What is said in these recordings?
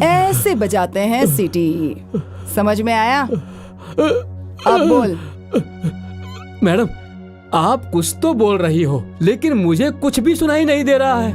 ऐसे बजाते हैं सीटी। समझ में आया? अब बोल। मैडम, आप कुछ तो बोल रही हो, लेकिन मुझे कुछ भी सुनाई नहीं दे रहा है।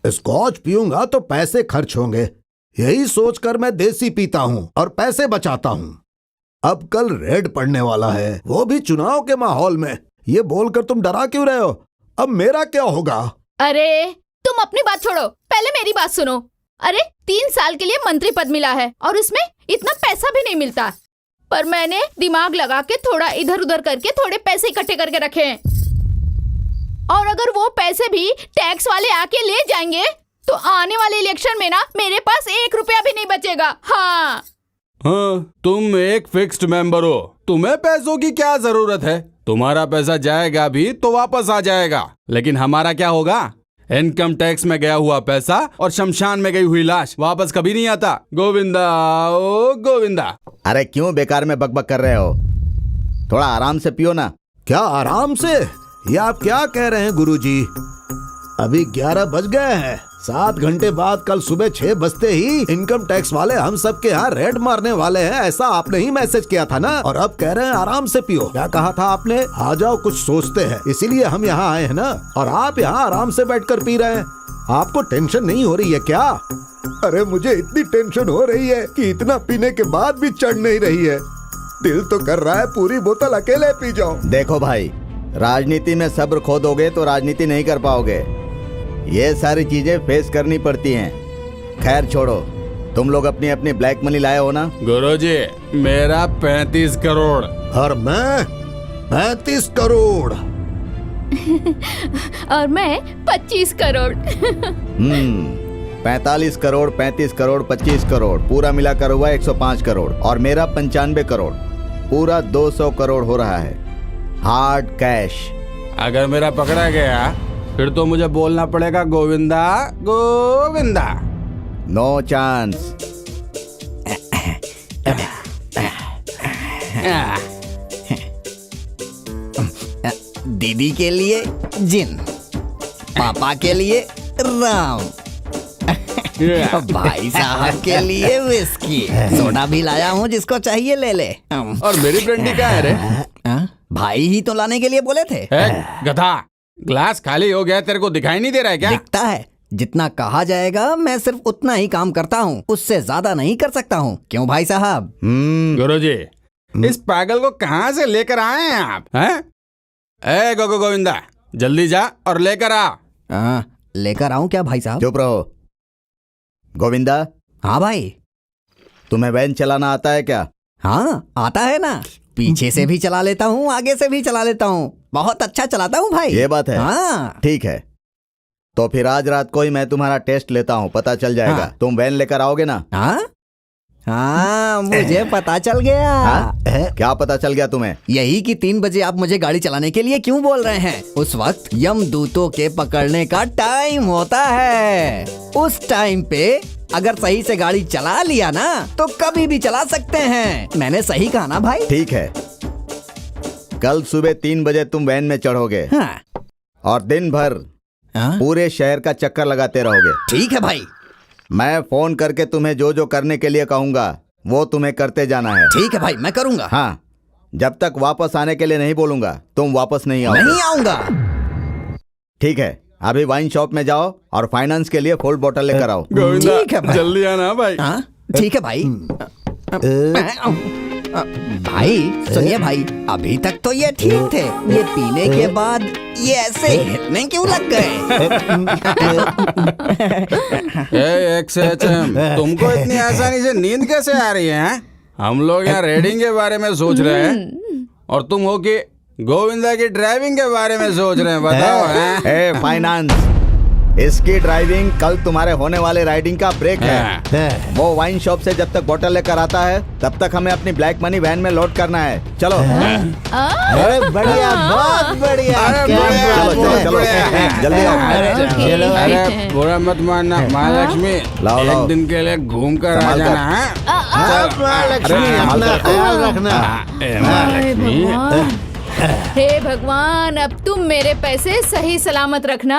स्कॉच पीऊंगा तो पैसे खर्च होंगे, यही सोचकर मैं देसी पीता हूँ और पैसे बचाता हूँ। अब कल रेड पड़ने वाला है, वो भी चुनाव के माहौल में। ये बोलकर तुम डरा क्यों रहे हो? अब मेरा क्या होगा? अरे तुम अपनी बात छोड़ो, पहले मेरी बात सुनो। अरे 3 साल के लिए मंत्री पद मिला है और उसमें इतना पैसा भी नहीं मिलता, पर मैंने दिमाग लगा के थोड़ा इधर उधर करके थोड़े पैसे इकट्ठे करके रखे हैं। और अगर वो पैसे भी टैक्स वाले आके ले जाएंगे तो आने वाले इलेक्शन में ना मेरे पास 1 रुपया भी नहीं बचेगा। हाँ, तुम एक फिक्स्ड मेंबर हो, तुम्हें पैसों की क्या जरूरत है? तुम्हारा पैसा जाएगा भी तो वापस आ जाएगा, लेकिन हमारा क्या होगा? इनकम टैक्स में गया हुआ पैसा और शमशान में गई हुई लाश वापस कभी नहीं आता। गोविंदा ओ गोविंदा। अरे क्यों बेकार में बकबक कर रहे हो? थोड़ा आराम से पियो ना। क्या आराम से? ये आप क्या कह रहे हैं गुरुजी? अभी 11 बज गए हैं। 7 घंटे बाद कल सुबह 6 बजते ही इनकम टैक्स वाले हम सबके यहाँ रेड मारने वाले हैं, ऐसा आपने ही मैसेज किया था ना। और अब कह रहे हैं आराम से पियो। क्या कहा था आपने? आ जाओ कुछ सोचते हैं, इसीलिए हम यहाँ आए हैं ना। और आप यहाँ आराम से बैठकर पी रहे हैं। आपको टेंशन नहीं हो रही है क्या? अरे मुझे इतनी टेंशन हो रही है कि इतना पीने के बाद भी चढ़ नहीं रही है। दिल तो कर रहा है पूरी बोतल अकेले पी जाऊं। देखो भाई, राजनीति में सब्र खो दोगे तो राजनीति नहीं कर पाओगे। ये सारी चीजें फेस करनी पड़ती हैं। खैर छोड़ो, तुम लोग अपनी अपनी ब्लैक मनी लाए हो ना? गुरुजी, मेरा 35 करोड़। और मैं 35 करोड़। और मैं 25 करोड़। 45 करोड़, 35 करोड़, 25 करोड़, पूरा मिलाकर हुआ 105 करोड़। और मेरा 95 करोड़, पूरा 200 करोड़ हो रहा है हार्ड कैश। अगर मेरा पकड़ा गया फिर तो मुझे बोलना पड़ेगा गोविंदा गोविंदा। No chance. दीदी के लिए जिन, पापा के लिए राम, भाई साहब के लिए विस्की, सोडा भी लाया हूँ, जिसको चाहिए ले ले। और मेरी ब्रांडी क्या है रे? भाई ही तो लाने के लिए बोले थे। गधा, ग्लास खाली हो गया, तेरे को दिखाई नहीं दे रहा है क्या? दिखता है। जितना कहा जाएगा मैं सिर्फ उतना ही काम करता हूँ, उससे ज्यादा नहीं कर सकता हूँ। क्यों भाई साहब? गुरुजी, इस पागल को कहाँ से लेकर आए हैं आप? हैं? ए गोविंदा, जल्दी जा और लेकर आ। लेकर आऊं क्या भाई साहब? चुप रहो। गोविंदा, हाँ भाई। तुम्हें वैन चलाना आता है क्या? हाँ आता है ना, पीछे से भी चला लेता हूँ, आगे से भी चला लेता हूँ, बहुत अच्छा चलाता हूँ भाई। ये बात है? हाँ। ठीक है, तो फिर आज रात को ही मैं तुम्हारा टेस्ट लेता हूँ, पता चल जाएगा। हाँ। तुम वैन लेकर आओगे ना? हाँ हाँ, मुझे पता चल गया। हाँ? क्या पता चल गया तुम्हें? यही कि 3 बजे आप मुझे गाड़ी चलाने के लिए क्यों बोल रहे हैं? उस वक्त यमदूतों के पकड़ने का टाइम होता है। उस टाइम पे अगर सही से गाड़ी चला लिया ना तो कभी भी चला सकते हैं। मैंने सही कहा ना भाई? ठीक है, कल सुबह 3 बजे तुम वैन में चढ़ोगे। हाँ। और दिन भर हाँ? पूरे शहर का चक्कर लगाते रहोगे। ठीक है भाई। मैं फोन करके तुम्हें जो जो करने के लिए कहूंगा वो तुम्हें करते जाना है। ठीक है भाई, मैं करूंगा। हाँ, जब तक वापस आने के लिए नहीं बोलूंगा तुम वापस नहीं आओगे। नहीं आऊंगा। ठीक है, अभी वाइन शॉप में जाओ और फाइनेंस के लिए फुल बोतल लेकर आओ। गोविंदा, ठीक है भाई। जल्दी आना भाई। हाँ ठीक है भाई। भाई सुनिए भाई, अभी तक तो ये ठीक थे, ये पीने के बाद ये ऐसे हिलने क्यों लग गए? XHM, तुमको इतनी आसानी से नींद कैसे आ रही है? हैं? हम लोग यहाँ रेडिंग के बारे में सोच रहे हैं और तुम हो कि गोविंदा की ड्राइविंग के बारे में सोच रहे हैं। बताओ। हैं? फाइनेंस, इसकी ड्राइविंग कल तुम्हारे होने वाले राइडिंग का ब्रेक है। वो वाइन शॉप से जब तक बोतल लेकर आता है तब तक हमें अपनी ब्लैक मनी वैन में लोड करना है। चलो। अरे बढ़िया, बहुत बढ़िया। अरे क्या बढ़िया, बात बहुत है। बढ़िया। जल्दी आओ। अरे बुरा मत मानना महालक्ष्मी, लाओ, लाओ। एक दिन के लिए घूम कर आ संभाल कर। जाना है। आप महालक्ष्मी, अपना ख्याल रखना। महालक्ष्मी, हे भगवान, अब तुम मेरे पैसे सही सलामत रखना।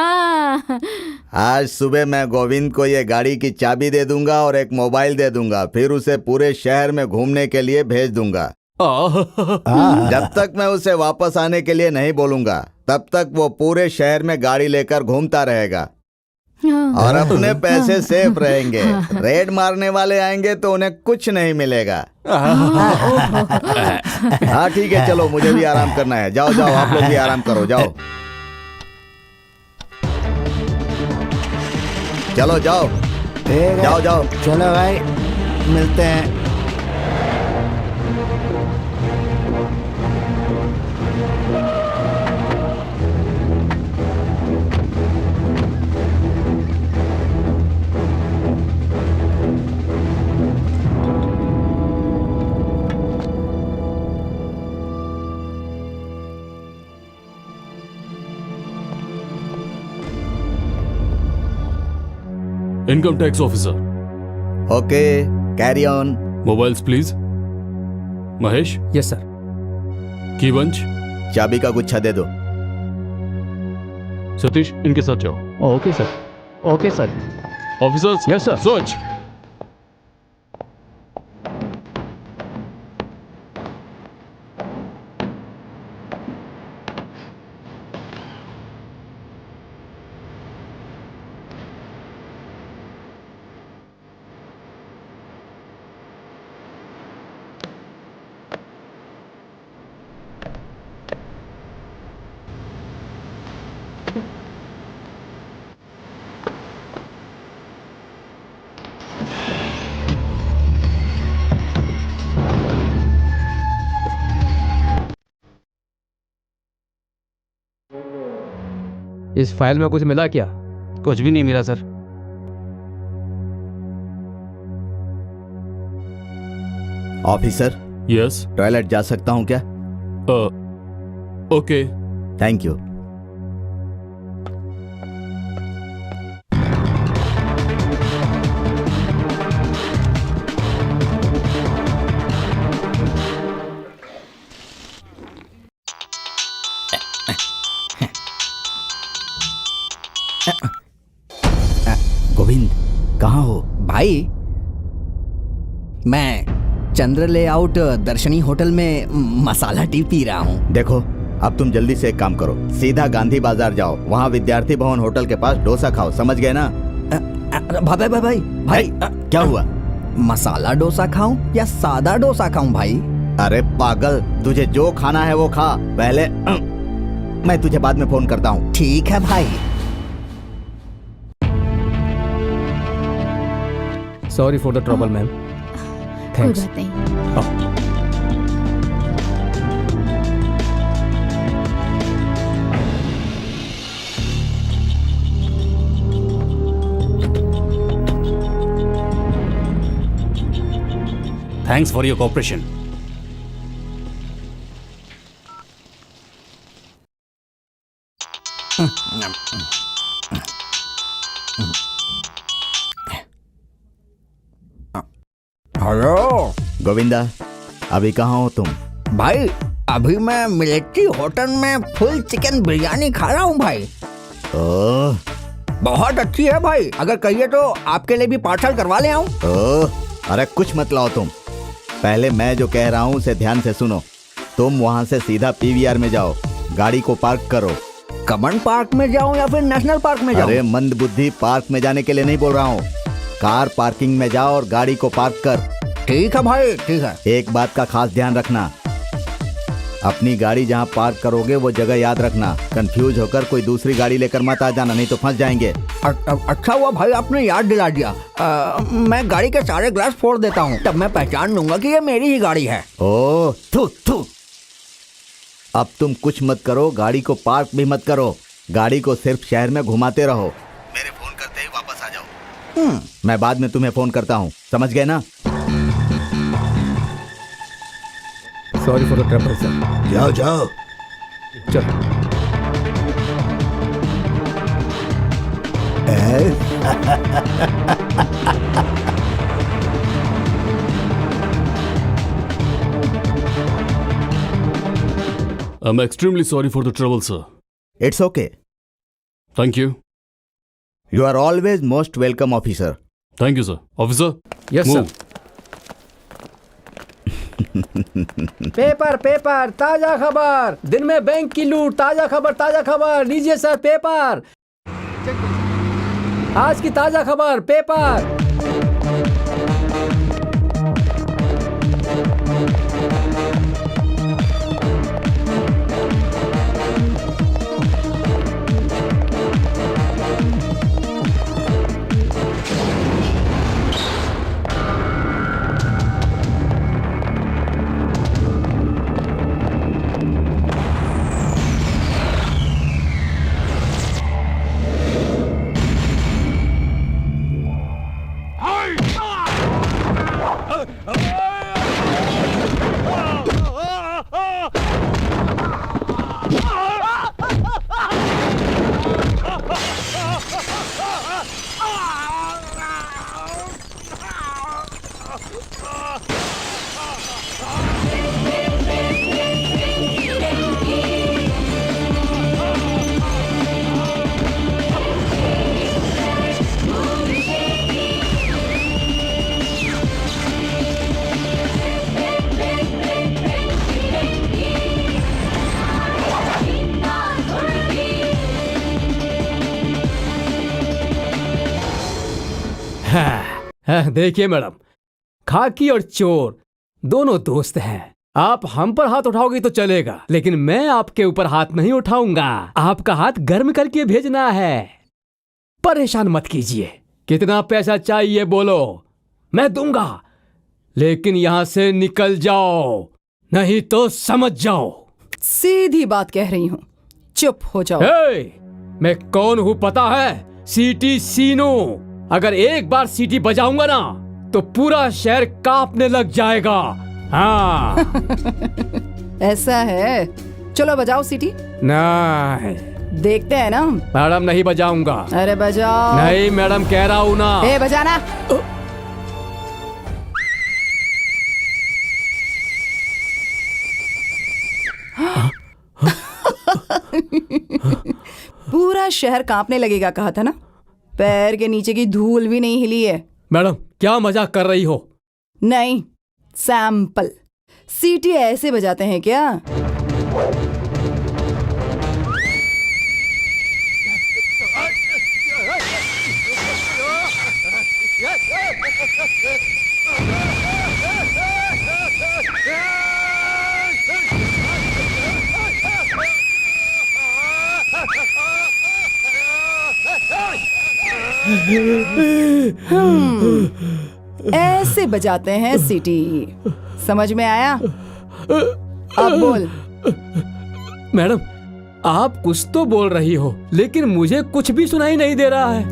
आज सुबह मैं गोविंद को ये गाड़ी की चाबी दे दूंगा और एक मोबाइल दे दूंगा, फिर उसे पूरे शहर में घूमने के लिए भेज दूंगा। जब तक मैं उसे वापस आने के लिए नहीं बोलूंगा तब तक वो पूरे शहर में गाड़ी लेकर घूमता रहेगा और अपने पैसे सेफ रहेंगे। रेड मारने वाले आएंगे तो उन्हें कुछ नहीं मिलेगा। हाँ ठीक है, चलो मुझे भी आराम करना है। जाओ जाओ, आप लोग भी आराम करो, जाओ। चलो जाओ, ठीक है। जाओ जाओ। चलो भाई, मिलते हैं। Income tax officer, okay, carry on. Mobiles please. Mahesh, yes sir. कीवंश, चाबी का गुच्छा दे दो। सतीश, इनके साथ जाओ। Okay sir. Okay sir. Officers, Yes, sir. Search. इस फाइल में कुछ मिला क्या? कुछ भी नहीं मिला सर। Officer, yes. टॉयलेट जा सकता हूँ क्या? ओके। Thank you. गोविंद, कहाँ हो? भाई मैं चंद्र लेआउट दर्शनी होटल में मसाला टी पी रहा हूँ। देखो, अब तुम जल्दी से एक काम करो, सीधा गांधी बाजार जाओ, वहाँ विद्यार्थी भवन होटल के पास डोसा खाओ, समझ गए ना? भाई भाई भाई भाई, क्या हुआ? मसाला डोसा खाऊं या सादा डोसा खाऊं भाई? अरे पागल, तुझे जो खाना है वो खा, पहले मैं तुझे बाद में फोन करता हूँ। ठीक है भाई। Sorry for the trouble ma'am. कोई थैंक्स। बात नहीं। Thanks for your cooperation. Hello Govinda, अभी कहाँ हो तुम? भाई, अभी मैं मिलिट्री होटल में फुल चिकन बिरयानी खा रहा हूँ भाई। ओह, बहुत अच्छी है भाई, अगर कहिए तो आपके लिए भी पार्सल करवा ले आऊं। ओह, अरे कुछ मत लाओ तुम। पहले मैं जो कह रहा हूँ उसे ध्यान से सुनो। तुम वहाँ से सीधा पीवीआर में जाओ, गाड़ी को पार्क करो। कमन पार्क में जाऊं या फिर नेशनल पार्क में जाऊं? अरे मंद बुद्धि, पार्क में जाने के लिए नहीं बोल रहा हूँ। कार पार्किंग में जाओ और गाड़ी को पार्क कर। ठीक है भाई, ठीक है। एक बात का खास ध्यान रखना, अपनी गाड़ी जहाँ पार्क करोगे वो जगह याद रखना। कंफ्यूज होकर कोई दूसरी गाड़ी लेकर मत आ जाना, नहीं तो फंस जाएंगे। अच्छा हुआ भाई आपने याद दिला दिया। मैं गाड़ी के सारे ग्लास फोड़ देता हूँ, तब मैं पहचान लूंगा कि ये मेरी ही गाड़ी है। ओह, थू थू। अब तुम कुछ मत करो, गाड़ी को पार्क भी मत करो, गाड़ी को सिर्फ शहर में घुमाते रहो। मेरे फोन करते ही वापस आ जाओ। मैं बाद में तुम्हें फोन करता हूँ, समझ गए ना? Sorry for the trouble sir. जाओ जाओ। चलो। I'm extremely sorry for the trouble, sir. It's okay. Thank you. You are always most welcome officer. Thank you, sir. Officer, yes move. Sir. Paper paper, ताजा खबर, दिन में bank की लूट, ताजा खबर, लीजिए सर पेपर। आज की ताजा खबर, पेपर। देखिए मैडम, खाकी और चोर दोनों दोस्त हैं। आप हम पर हाथ उठाओगे तो चलेगा, लेकिन मैं आपके ऊपर हाथ नहीं उठाऊंगा। आपका हाथ गर्म करके भेजना है। परेशान मत कीजिए। कितना पैसा चाहिए बोलो, मैं दूंगा, लेकिन यहां से निकल जाओ, नहीं तो समझ जाओ। सीधी बात कह रही हूँ, चुप हो जाओ। मैं कौन हूँ पता है? सीटी सीनो। अगर एक बार सीटी बजाऊंगा ना तो पूरा शहर कांपने लग जाएगा। हाँ। ऐसा है, चलो बजाओ सीटी। नहीं देखते हैं ना। मैडम, नहीं बजाऊंगा। अरे बजाओ। नहीं मैडम, कह रहा हूँ ना। ए बजाना। पूरा शहर कांपने लगेगा कहा था ना। पैर के नीचे की धूल भी नहीं हिली है। मैडम, क्या मजाक कर रही हो? नहीं, सैंपल। सीटी ऐसे बजाते हैं क्या? ऐसे बजाते हैं सीटी। समझ में आया? अब बोल। मैडम, आप कुछ तो बोल रही हो, लेकिन मुझे कुछ भी सुनाई नहीं दे रहा है।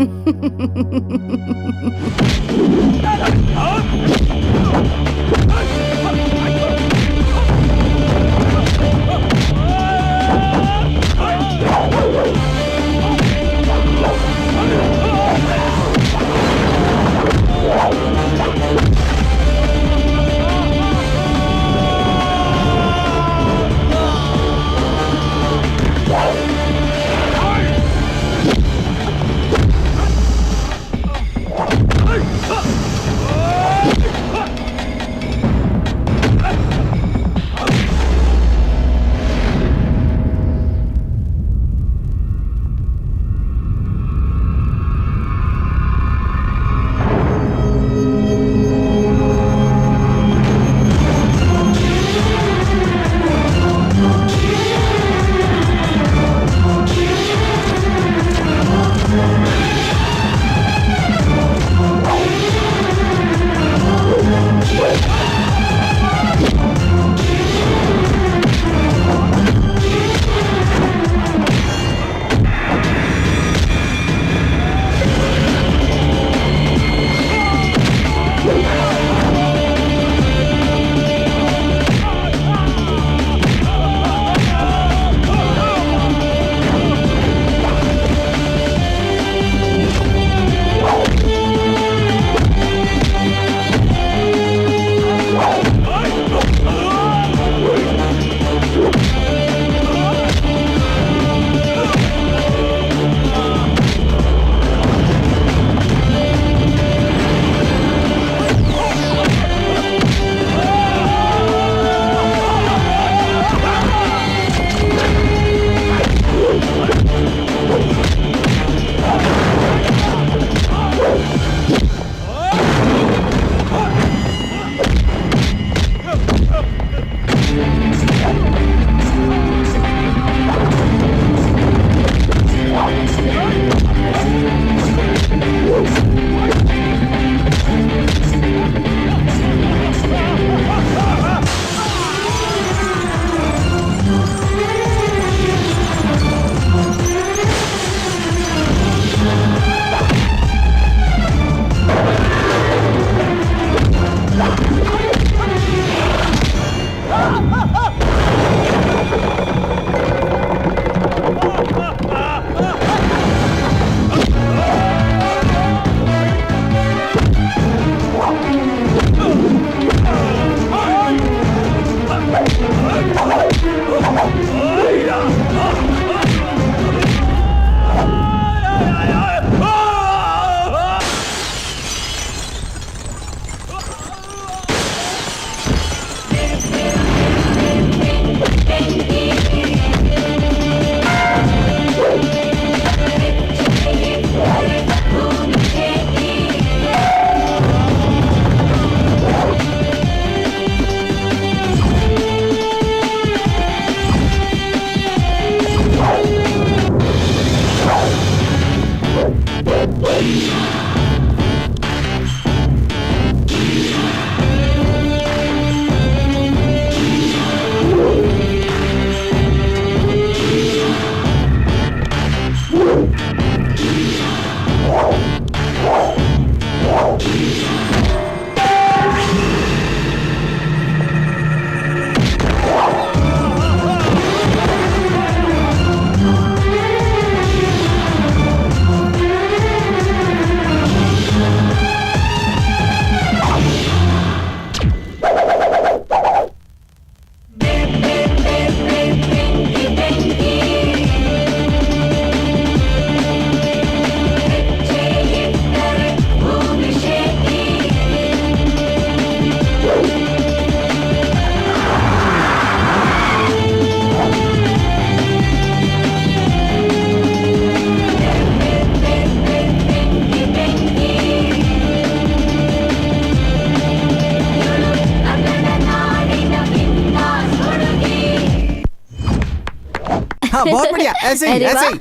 हाँ बहुत बढ़िया, ऐसे ही अरे ऐसे वाह। ही।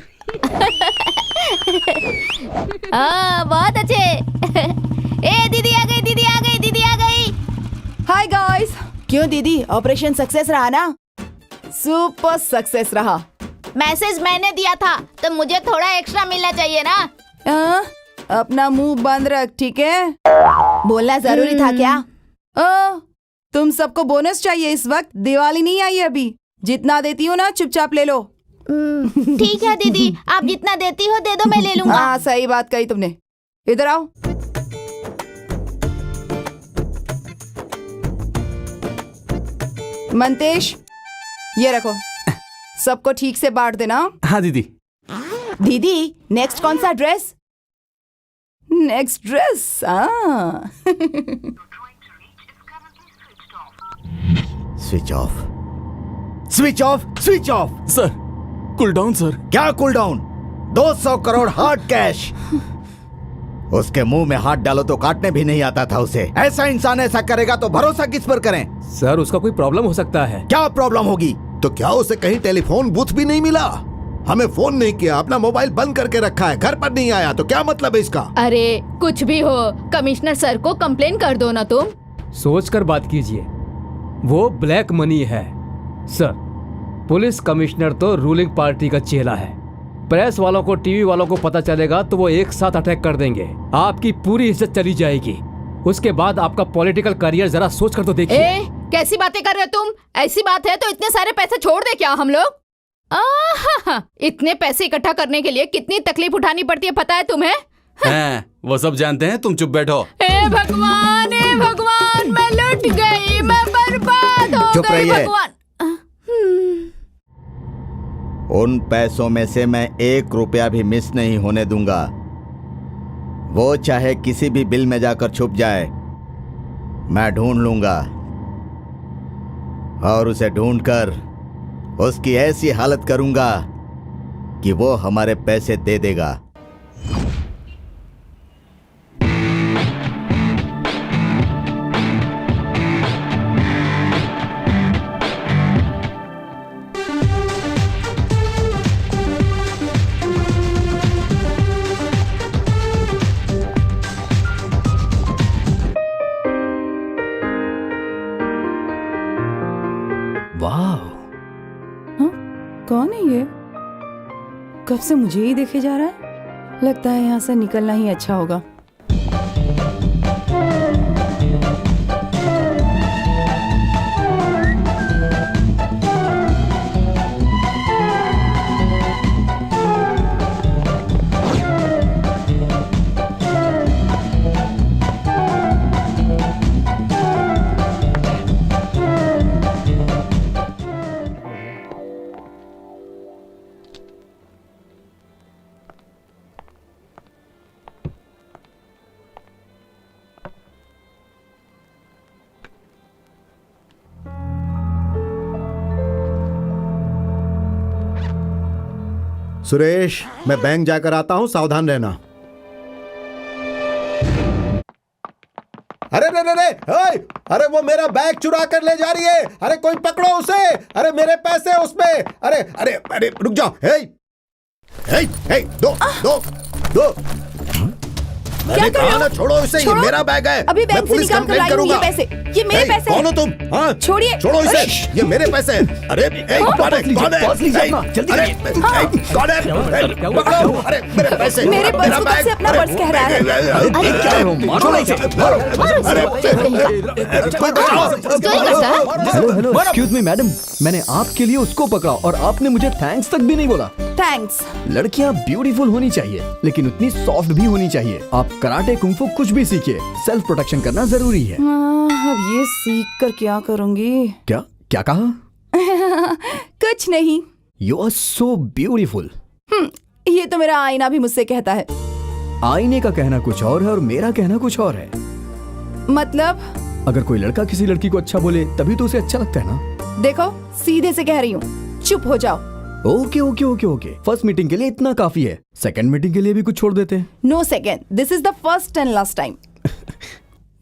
हाँ बहुत अच्छे। ए दीदी आ गई, दीदी आ गई, दीदी आ गई। Hi guys. क्यों दीदी, ऑपरेशन सक्सेस रहा ना? सुपर सक्सेस रहा। मैसेज मैंने दिया था तो मुझे थोड़ा एक्स्ट्रा मिलना चाहिए ना। अपना मुंह बंद रख, ठीक है? बोलना जरूरी था क्या? तुम सबको बोनस चाहिए इस वक्त, दिवाली नहीं आई अभी। जितना देती हूँ ना चुपचाप ले लो। ठीक है दीदी, आप जितना देती हो दे दो, मैं ले लूंगा। हाँ सही बात कही तुमने। इधर आओ। मंतेश, ये रखो, सबको ठीक से बांट देना। हाँ दीदी। दीदी, नेक्स्ट कौन सा dress? Next dress switch off, switch off, switch off. Sir, cool down sir. क्या cool down? 200 crore hard cash. उसके मुंह में हाथ डालो तो काटने भी नहीं आता था उसे। ऐसा इंसान ऐसा करेगा तो भरोसा किस पर करें? सर, उसका कोई प्रॉब्लम हो सकता है। क्या प्रॉब्लम होगी? तो क्या उसे कहीं टेलीफोन बूथ भी नहीं मिला? हमें फोन नहीं किया, अपना मोबाइल बंद करके रखा है, घर पर नहीं आया, तो क्या मतलब है इसका? अरे कुछ भी हो, कमिश्नर सर को कंप्लेन कर दो ना तुम। सोच कर बात कीजिए, वो ब्लैक मनी है। सर, पुलिस कमिश्नर तो रूलिंग पार्टी का चेला है। प्रेस वालों को, टीवी वालों को पता चलेगा तो वो एक साथ अटैक कर देंगे। आपकी पूरी इज्जत चली जाएगी। उसके बाद आपका पॉलिटिकल करियर जरा सोच कर तो देखिए। कैसी बातें कर रहे हो तुम? ऐसी बात है तो इतने सारे पैसे छोड़ दे क्या हम लोग? इतने पैसे इकट्ठा करने के लिए कितनी तकलीफ उठानी पड़ती है पता है तुम्हें? हैं, वो सब जानते हैं, तुम चुप बैठो। हे भगवान, मैं लुट गई, मैं बर्बाद हो चुप गई रहिए। भगवान। उन पैसों में से मैं 1 रुपया भी मिस नहीं होने दूंगा। वो चाहे किसी भी बिल में जाकर छुप जाए, मैं ढूंढ लूंगा और उसे ढूंढकर उसकी ऐसी हालत करूंगा कि वो हमारे पैसे दे देगा। वाह, कौन है ये? कब से मुझे ही देखे जा रहा है। लगता है यहाँ से निकलना ही अच्छा होगा। सुरेश, मैं बैंक जाकर आता हूं, सावधान रहना। अरे रे रे रे, अरे वो मेरा बैग चुरा कर ले जा रही है। अरे कोई पकड़ो उसे। अरे मेरे पैसे उसमें। अरे अरे अरे रुक जाओ। दो मैंने कहा ना, छोड़ो इसे, ये मेरा बैग है। अभी बैंक से निकाल कर लाई हूँ ये पैसे। ये मेरे पैसे हैं। कौन हो तुम? हाँ, छोड़िए। छोड़ो इसे, ये मेरे पैसे हैं। अरे कौन है? कौन है? पकड़ो। अरे मेरे पैसे, मेरे पर्स को कब से अपना पर्स कह रहा है? अरे क्या है वो? मारो इसे। हेलो, एक्सक्यूज मी मैडम, मैंने आपके लिए उसको पकड़ा और आपने मुझे थैंक्स तक भी नहीं बोला। थैंक्स। लड़कियां ब्यूटीफुल होनी चाहिए, लेकिन उतनी सॉफ्ट भी होनी चाहिए। आप कराटे कुंफू कुछ भी सीखिए, सेल्फ प्रोटेक्शन करना जरूरी है। अब ये सीख कर क्या करूंगी? क्या क्या कहा? कुछ नहीं। You are so beautiful. ये तो मेरा आईना भी मुझसे कहता है। आईने का कहना कुछ और है और मेरा कहना कुछ और है। मतलब? अगर कोई लड़का किसी लड़की को अच्छा बोले तभी तो उसे अच्छा लगता है ना। देखो, सीधे से कह रही हूँ, चुप हो जाओ। Okay okay okay okay, first meeting के लिए इतना काफी है, सेकंड मीटिंग के लिए भी कुछ छोड़ देते हैं। No second, this is the first and last time.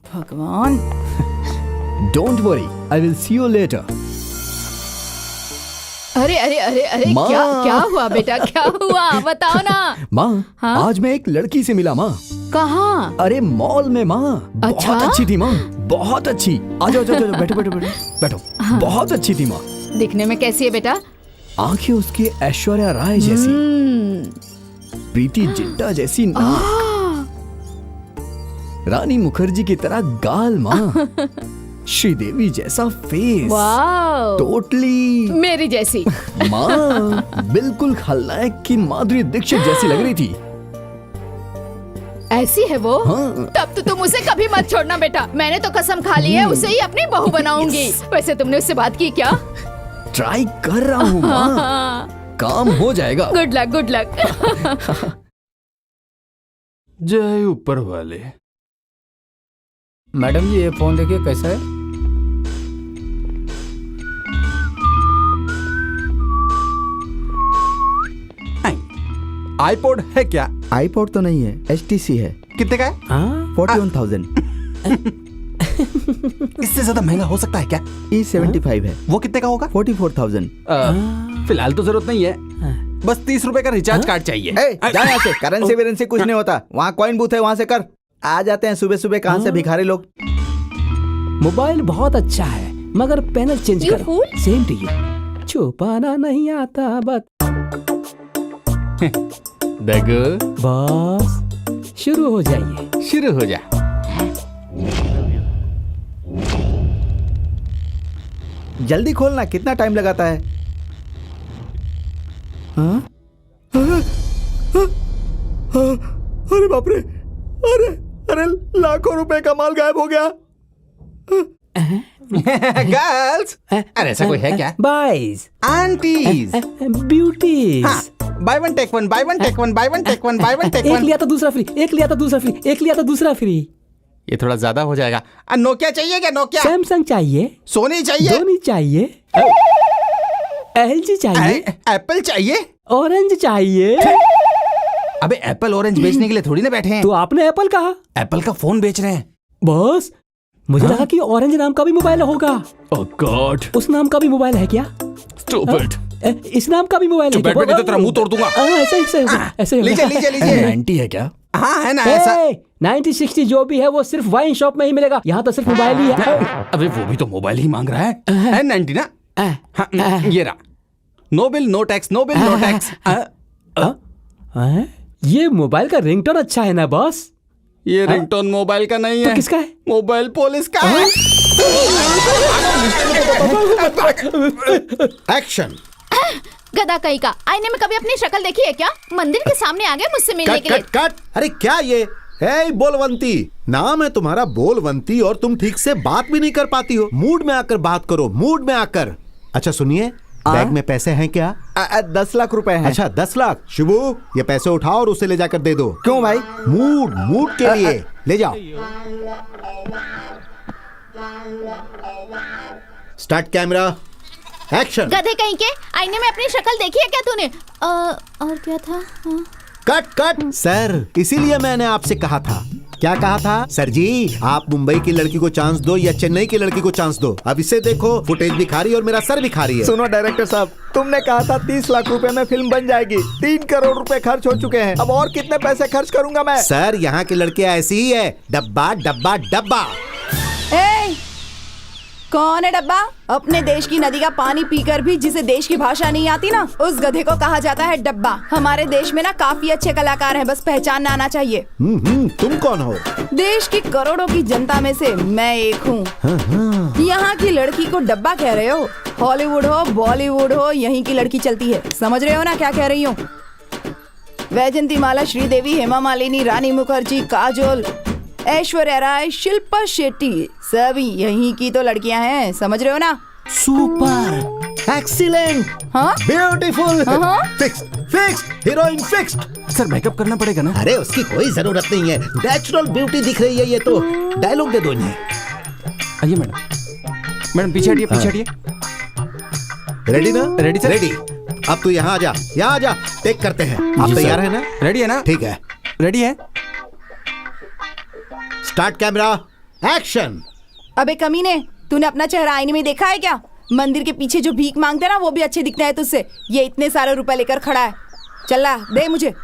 भगवान। Don't worry, I will see you later. अरे अरे अरे अरे माँ। क्या क्या हुआ बेटा, क्या हुआ बताओ ना। माँ, हाँ? आज मैं एक लड़की से मिला माँ। कहाँ? अरे मॉल में माँ। अच्छा? बहुत अच्छी थी माँ, बहुत अच्छी। आ जाओ जाओ जाओ, बैठो बैठो बैठो बैठो। बहुत अच्छी थी माँ। दिखने में कैसी है बेटा? आंखें उसकी ऐश्वर्या राय जैसी, प्रीति जिंटा जैसी नाक, रानी मुखर्जी की तरह गाल माँ, श्रीदेवी जैसा फेस, वाओ, टोटली मेरी जैसी। माँ बिल्कुल खलनायक की माधुरी दीक्षित जैसी लग रही थी। ऐसी है वो? हाँ। तब तो तुम उसे कभी मत छोड़ना बेटा। मैंने तो कसम खा ली है उसे ही अपनी बहू बनाऊंगी। वैसे तुमने उससे बात की क्या? ट्राई कर रहा हूँ माँ, काम हो जाएगा। Good luck good luck. जय ऊपर वाले। मैडम जी ये फोन देखिए कैसा है। आईपॉड है क्या? आईपॉड तो नहीं है, HTC है। कितने का है? हाँ? 41,000। इससे ज्यादा महंगा हो सकता है क्या? E75 है, वो कितने का होगा? 44,000। फिलहाल तो जरूरत नहीं है, बस 30 रुपए का रिचार्ज कार्ड चाहिए। जा यहाँ से, करेंसी वेरेंसी कुछ नहीं होता। वहाँ कॉइन बूथ है, वहाँ से कर। आ जाते हैं सुबह सुबह कहाँ से भिखारी लोग। मोबाइल बहुत अच्छा है मगर पैनल चेंज You करो। fool? Same to you. छुपाना नहीं आता बस। देखो, बस शुरू हो जाइए। शुरू हो जा। जल्दी खोलना, कितना टाइम लगाता है? हाँ? अरे बाप रे, अरे अरे लाखों रुपए का माल गायब हो गया। गर्ल्स, अरे ऐसा कोई है क्या? Boys, aunties, beauties. Buy one take one, buy one take one, buy one take one, buy one take एक वन। लिया तो दूसरा फ्री, एक लिया तो दूसरा फ्री, एक लिया तो दूसरा फ्री। ये थोड़ा ज्यादा हो जाएगा। नोकिया चाहिए क्या? नोकिया? सैमसंग चाहिए, सोनी चाहिए? धोनी चाहिए, LG चाहिए, एप्पल चाहिए? ऑरेंज चाहिए। अबे एप्पल ऑरेंज बेचने के लिए थोड़ी ना बैठे हैं। तो आपने एप्पल कहा? एप्पल का फोन बेच रहे हैं। बॉस मुझे लगा कि ऑरेंज नाम का भी मोबाइल होगा। ओह गॉड, उस नाम का भी मोबाइल है क्या? स्टूपिड। इस नाम का भी मोबाइल है बैठ क्या? बैठ, तो तेरा मुंह तोड़ दूंगा। ऐसे ऐसे ऐसे लीजिए लीजिए लीजिए। 90 है क्या? हाँ है ना ऐसा। 90-60 जो भी है वो सिर्फ वाइन शॉप में ही मिलेगा, यहाँ तो सिर्फ मोबाइल ही है। अबे वो भी तो मोबाइल ही मांग रहा है। 90 ना? हाँ, ये रहा। No bill no tax, no bill no tax. ये मोबाइल का रिंगटोन अच्छा है ना बॉस? ये रिंगटोन मोबाइल का नहीं तो है। किसका है? मोबाइल पुलिस का है। एक्शन। गधा कहीं का, आईने में कभी अपनी शक्ल देखी है क्या? मंदिर के सामने आ गए मुझसे मिलने कट के लिए। Cut cut. अरे क्या ये है? बोलवंती नाम है तुम्हारा, बोलवंती, और तुम ठीक से बात भी नहीं कर पाती हो। मूड में आकर बात करो, मूड में आकर। अच्छा सुनिए, बैग में पैसे हैं क्या? 10 लाख रुपए हैं। अच्छा 10 लाख। शिबू ये पैसे उठाओ और उसे ले जाकर दे दो। क्यों भाई? मूड मूड के लिए ले जाओ। Start camera, action. गधे कहीं के, आईने में अपनी शक्ल देखी है क्या तूने? और क्या था? हाँ। Cut cut. सर इसीलिए मैंने आपसे कहा था। क्या कहा था सर जी? आप मुंबई की लड़की को चांस दो या चेन्नई की लड़की को चांस दो। अब इसे देखो, फुटेज भी खा रही है और मेरा सर भी खा रही है। सुनो डायरेक्टर साहब, तुमने कहा था 30 लाख रुपए में फिल्म बन जाएगी। 3 करोड़ रुपए खर्च हो चुके हैं। अब और कितने पैसे खर्च करूंगा मैं? सर यहाँ की लड़कियां ऐसी ही है, डब्बा डब्बा डब्बा। ए, कौन है डब्बा? अपने देश की नदी का पानी पीकर भी जिसे देश की भाषा नहीं आती ना, उस गधे को कहा जाता है डब्बा। हमारे देश में ना काफी अच्छे कलाकार हैं, बस पहचानना आना चाहिए। तुम कौन हो? देश की करोड़ों की जनता में से मैं एक हूँ। यहाँ की लड़की को डब्बा कह रहे हो? हॉलीवुड हो बॉलीवुड हो, यहीं की लड़की चलती है। समझ रहे हो ना क्या कह रही हूँ? वैजंती माला, श्रीदेवी, हेमा मालिनी, रानी मुखर्जी, काजोल, ऐश्वर्या राय, शिल्पा शेट्टी, सभी यहीं की तो लड़कियां हैं। समझ रहे हो ना? सुपर, एक्सीलेंट, हाँ? ब्यूटीफुल, हाँ? Fix fix, heroine fix. Sir makeup करना पड़ेगा ना? अरे उसकी कोई जरूरत नहीं है, नेचुरल ब्यूटी दिख रही है ये तो। डायलॉग दे दो इन्हें। आइए मैडम, मैडम पीछे हटिए, पीछे हटिए। रेडी ना? Ready sir. रेडी। अब तू यहाँ आ जा, यहाँ आ जा, टेक करते हैं। आप जी तैयार सर। है ना? रेडी है ना? ठीक है, रेडी है। Start camera, action. अबे कमीने, तूने अपना चेहरा आईने में देखा है क्या? मंदिर के पीछे जो भीख मांगते हैं ना वो भी अच्छे दिखते हैं तुझसे। ये इतने सारे रुपए लेकर खड़ा है, चल रहा दे मुझे।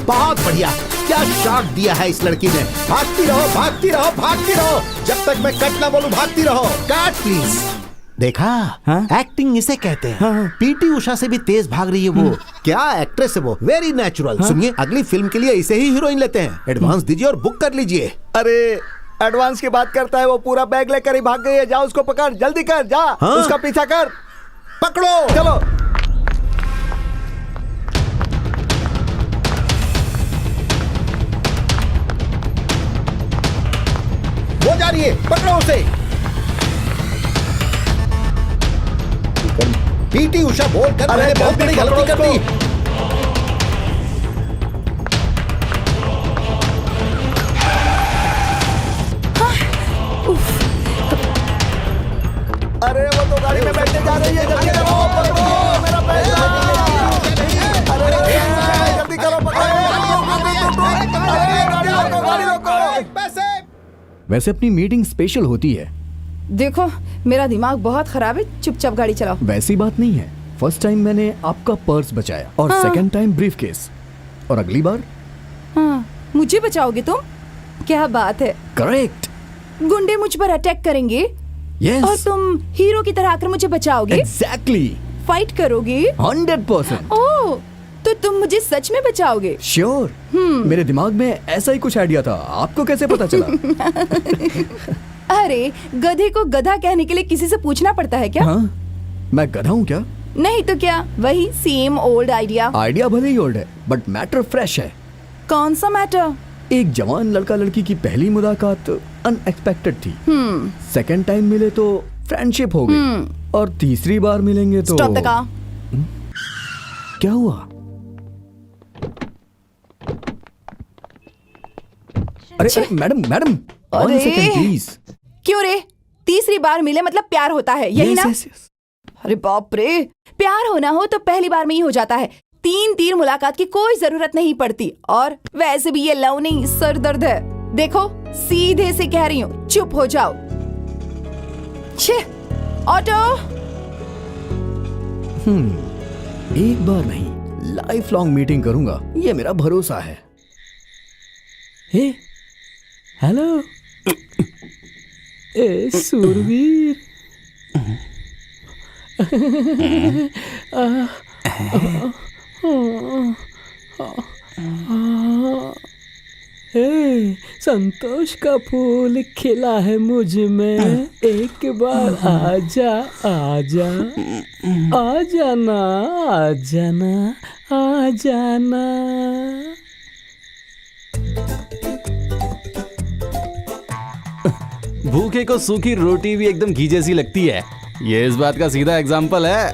बहुत बढ़िया, क्या शॉट दिया है इस लड़की ने। भागती रहो भागती रहो भागती रहो, जब तक मैं कट ना बोलूं भागती रहो। Cut please. देखा, एक्टिंग इसे कहते हैं। पीटी उषा से भी तेज भाग रही है वो। क्या एक्ट्रेस है वो, वेरी नेचुरल। सुनिए, अगली फिल्म के लिए इसे ही हीरोइन लेते हैं। एडवांस दीजिए और बुक कर लीजिए। अरे एडवांस की बात करता है, वो पूरा बैग लेकर ही भाग गई है। जा उसको पकड़, जल्दी कर, जा उसका पीछा कर। पकड़ो, चलो। वो जा रही है, पकड़ो उसे। पीटी उषा बोल कर मैंने बहुत बड़ी गलती कर दी। अरे वो तो गाड़ी में बैठने जा रही है, जल्दी करो, पकड़ो मेरा पैसा। अरे जल्दी करो, पकड़ो, गाड़ी रोको। पैसे। वैसे अपनी मीटिंग स्पेशल होती है। देखो मेरा दिमाग बहुत खराब है, चुपचाप गाड़ी चलाओ। वैसी बात नहीं है। फर्स्ट टाइम मैंने आपका पर्स बचाया और सेकंड टाइम ब्रीफ केस, और अगली बार हाँ, मुझे बचाओगे तुम? क्या बात है। करेक्ट। गुंडे मुझ पर अटैक करेंगे यस, और तुम हीरो की तरह आकर मुझे बचाओगे। एग्जैक्टली। फाइट करोगे। 100%। ओह, तो तुम मुझे सच में बचाओगे? श्योर। मेरे दिमाग में ऐसा ही कुछ आइडिया था, आपको कैसे पता चला? अरे गधे को गधा कहने के लिए किसी से पूछना पड़ता है क्या? हाँ, मैं गधा हूँ क्या? नहीं तो क्या, वही सेम ओल्ड आइडिया। आइडिया भले ही ओल्ड है बट मैटर फ्रेश है। कौन सा मैटर? एक जवान लड़का लड़की की पहली मुलाकात अनएक्सपेक्टेड थी। सेकंड टाइम मिले तो फ्रेंडशिप हो गई, और तीसरी बार मिलेंगे तो स्टॉप द कार। क्या हुआ? अरे madam madam, one second please. क्यों रे? तीसरी बार मिले मतलब प्यार होता है, यही ना? अरे बाप रे, प्यार होना हो तो पहली बार में ही हो जाता है। 3 तीर मुलाकात की कोई जरूरत नहीं पड़ती। और वैसे भी ये लव नहीं, सर दर्द है। देखो सीधे से कह रही हूँ, चुप हो जाओ। छे, ऑटो। एक बार नहीं, लाइफ लॉन्ग मीटिंग करूंगा, ये मेरा भरोसा है। हे, हेलो। ए सूरवीर। हे, संतोष का फूल खिला है मुझ में, एक बार आजा आजा, आ जाना आ जाना आ जाना। भूखे को सूखी रोटी भी एकदम घी जैसी लगती है, ये इस बात का सीधा एग्जाम्पल है।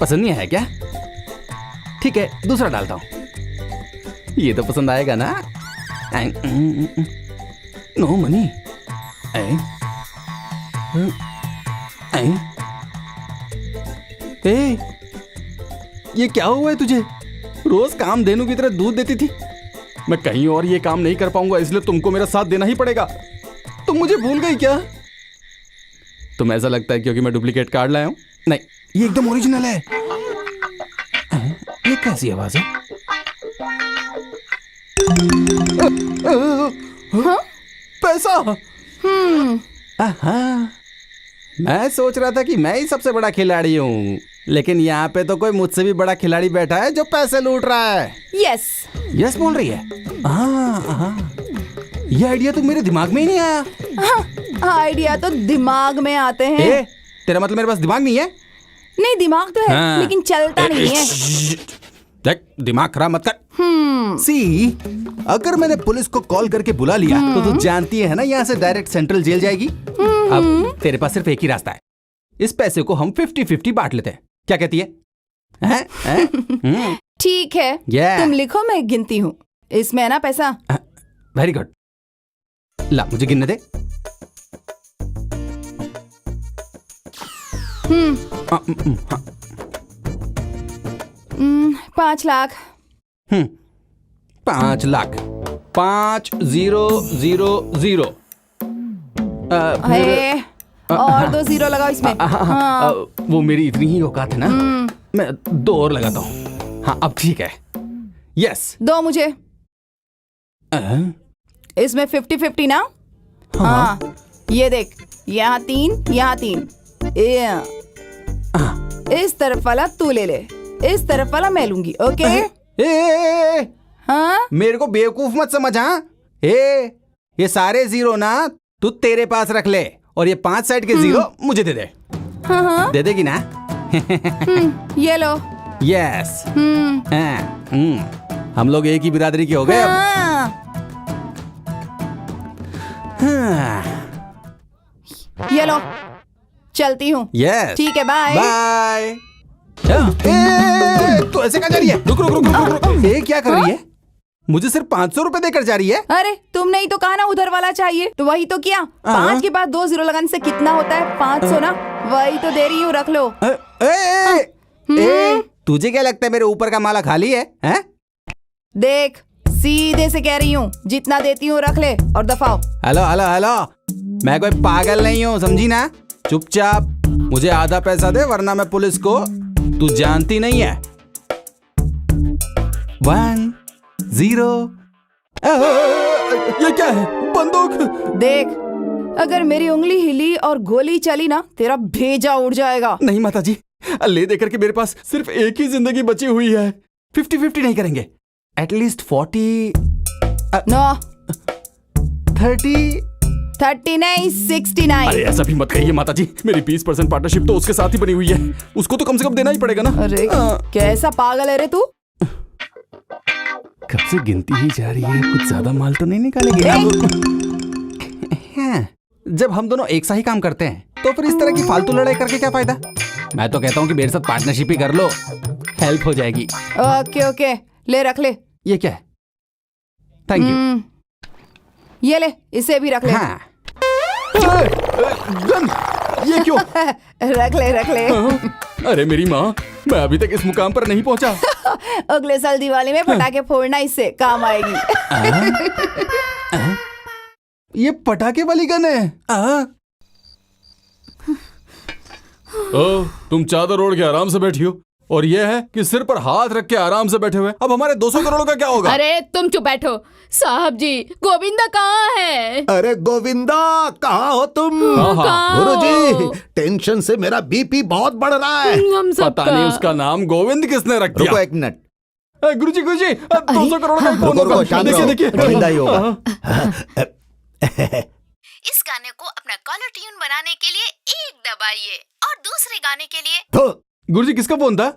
पसंद नहीं आया क्या? ठीक है, दूसरा डालता हूं। ये तो पसंद आएगा ना? No money. ये क्या हुआ है तुझे? रोज काम धेनु की तरह दूध देती थी। मैं कहीं और ये काम नहीं कर पाऊंगा, इसलिए तुमको मेरा साथ देना ही पड़ेगा। तुम मुझे भूल गई क्या? तुम्हें ऐसा लगता है क्योंकि मैं डुप्लीकेट कार्ड लाया हूं? नहीं, ये एकदम ओरिजिनल है। ये कैसी आवाज है? हाँ? पैसा। मैं सोच रहा था कि मैं ही सबसे बड़ा खिलाड़ी हूँ, लेकिन यहाँ पे तो कोई मुझसे भी बड़ा खिलाड़ी बैठा है जो पैसे लूट रहा है। यस यस बोल रही है। ये आइडिया तो मेरे दिमाग में ही नहीं आया। आइडिया तो दिमाग में आते हैं। तेरा मतलब मेरे पास दिमाग नहीं है? नहीं, दिमाग तो है लेकिन चलता नहीं है। देख, दिमाग खराब मत कर। सी, अगर मैंने पुलिस को कॉल करके बुला लिया तो तू जानती है ना, यहाँ से डायरेक्ट सेंट्रल जेल जाएगी। अब तेरे पास सिर्फ एक ही रास्ता है, इस पैसे को हम 50-50 बांट लेते हैं। क्या कहती है? ठीक है, तुम लिखो, मैं गिनती हूँ। इसमें है ना पैसा? Very good. ला मुझे गिनने दे। हाँ, 5 लाख। 5 लाख। 5000। है और 2 जीरो लगाओ इसमें। हाँ। वो मेरी इतनी ही औकात है ना, मैं 2 और लगाता हूँ। हाँ अब ठीक है। यस। 2 मुझे। इसमें 50-50 ना। हाँ ये देख, यहाँ 3 यहाँ 3। इस तरफ वाला तू ले ले, इस तरफ वाला मैं लूंगी। ओके। हाँ मेरे को बेवकूफ मत समझ। हाँ ये सारे 0 ना तू तेरे पास रख ले, और ये 5 साइड के 0 मुझे दे दे। हाँ दे देगी ना? ये लो। यस। हम लोग एक ही बिरादरी के हो गए अब। ये लो, चलती हूँ। यस। ठीक है, बाय। बाय। तो ऐसे कहाँ जा रही है? रुक रुक रुक रुक रुक। ये क्या कर रही है? मुझे सिर्फ 500 रुपए देकर जा रही है। अरे तुमने ही तो कहा ना उधर वाला चाहिए, तो वही तो किया। 5 के बाद 2 जीरो लगाने से कितना होता है? 500 ना, वही तो दे रही हूँ, रख लो। तुझे क्या लगता है मेरे ऊपर का माला खाली है? देख सीधे से कह रही हूँ, जितना देती हूँ रख ले और दफाओ। हेलो हेलो हेलो, मैं कोई पागल नहीं हूँ, समझी ना? चुपचाप मुझे आधा पैसा दे, वरना मैं पुलिस को, तू जानती नहीं है। 1 0। ये क्या है? बंदूक। देख, अगर मेरी उंगली हिली और गोली चली ना, तेरा भेजा उड़ जाएगा। नहीं माताजी, ले देकर के मेरे पास सिर्फ एक ही जिंदगी बची हुई है। 50-50 नहीं करेंगे? एटलीस्ट 40 नो 30 नहीं 69। अरे ऐसा भी मत कहिए माताजी, मेरी 20% पार्टनरशिप तो उसके साथ ही बनी हुई है, उसको तो कम से कम देना ही पड़ेगा ना। अरे कैसा पागल है रे तू? कब से गिनती ही जा रही है, कुछ ज्यादा माल तो नहीं निकालेगी? जब हम दोनों एक सा ही काम करते हैं तो फिर इस तरह की फालतू लड़ाई करके क्या फायदा? मैं तो कहता हूँ कि मेरे साथ पार्टनरशिप ही कर लो, हेल्प हो जाएगी। ओके ओके, ले रख ले। ये क्या है? Thank you. ये ले, इसे भी रख ले। हाँ। गन, ये क्यों? रख ले। अरे मेरी माँ, मैं अभी तक इस मुकाम पर नहीं पहुँचा। अगले साल दिवाली में पटाखे फोड़ना, इससे काम आएगी। ये पटाखे वाली गन है। तुम चादर ओढ़ के आराम से बैठी हो, और ये है कि सिर पर हाथ रख के आराम से बैठे हुए। अब हमारे 200 करोड़ का क्या होगा? अरे तुम चुप बैठो। साहब जी, गोविंदा कहाँ है? अरे गोविंदा, कहाँ हो तुम? कहाँ हो? गुरुजी, टेंशन से मेरा बीपी बहुत बढ़ रहा है। हम पता नहीं उसका नाम गोविंद किसने रख दिया। रुको 1 मिनट। गुरुजी 200 करोड़ का कौन रुको, होगा? शांत रहो, देखिए गोविंदा ही होगा। इस गाने को अपना कॉलर ट्यून बनाने के लिए 1 दबाइए और दूसरे गाने के लिए तो गुरुजी किसका फोन था?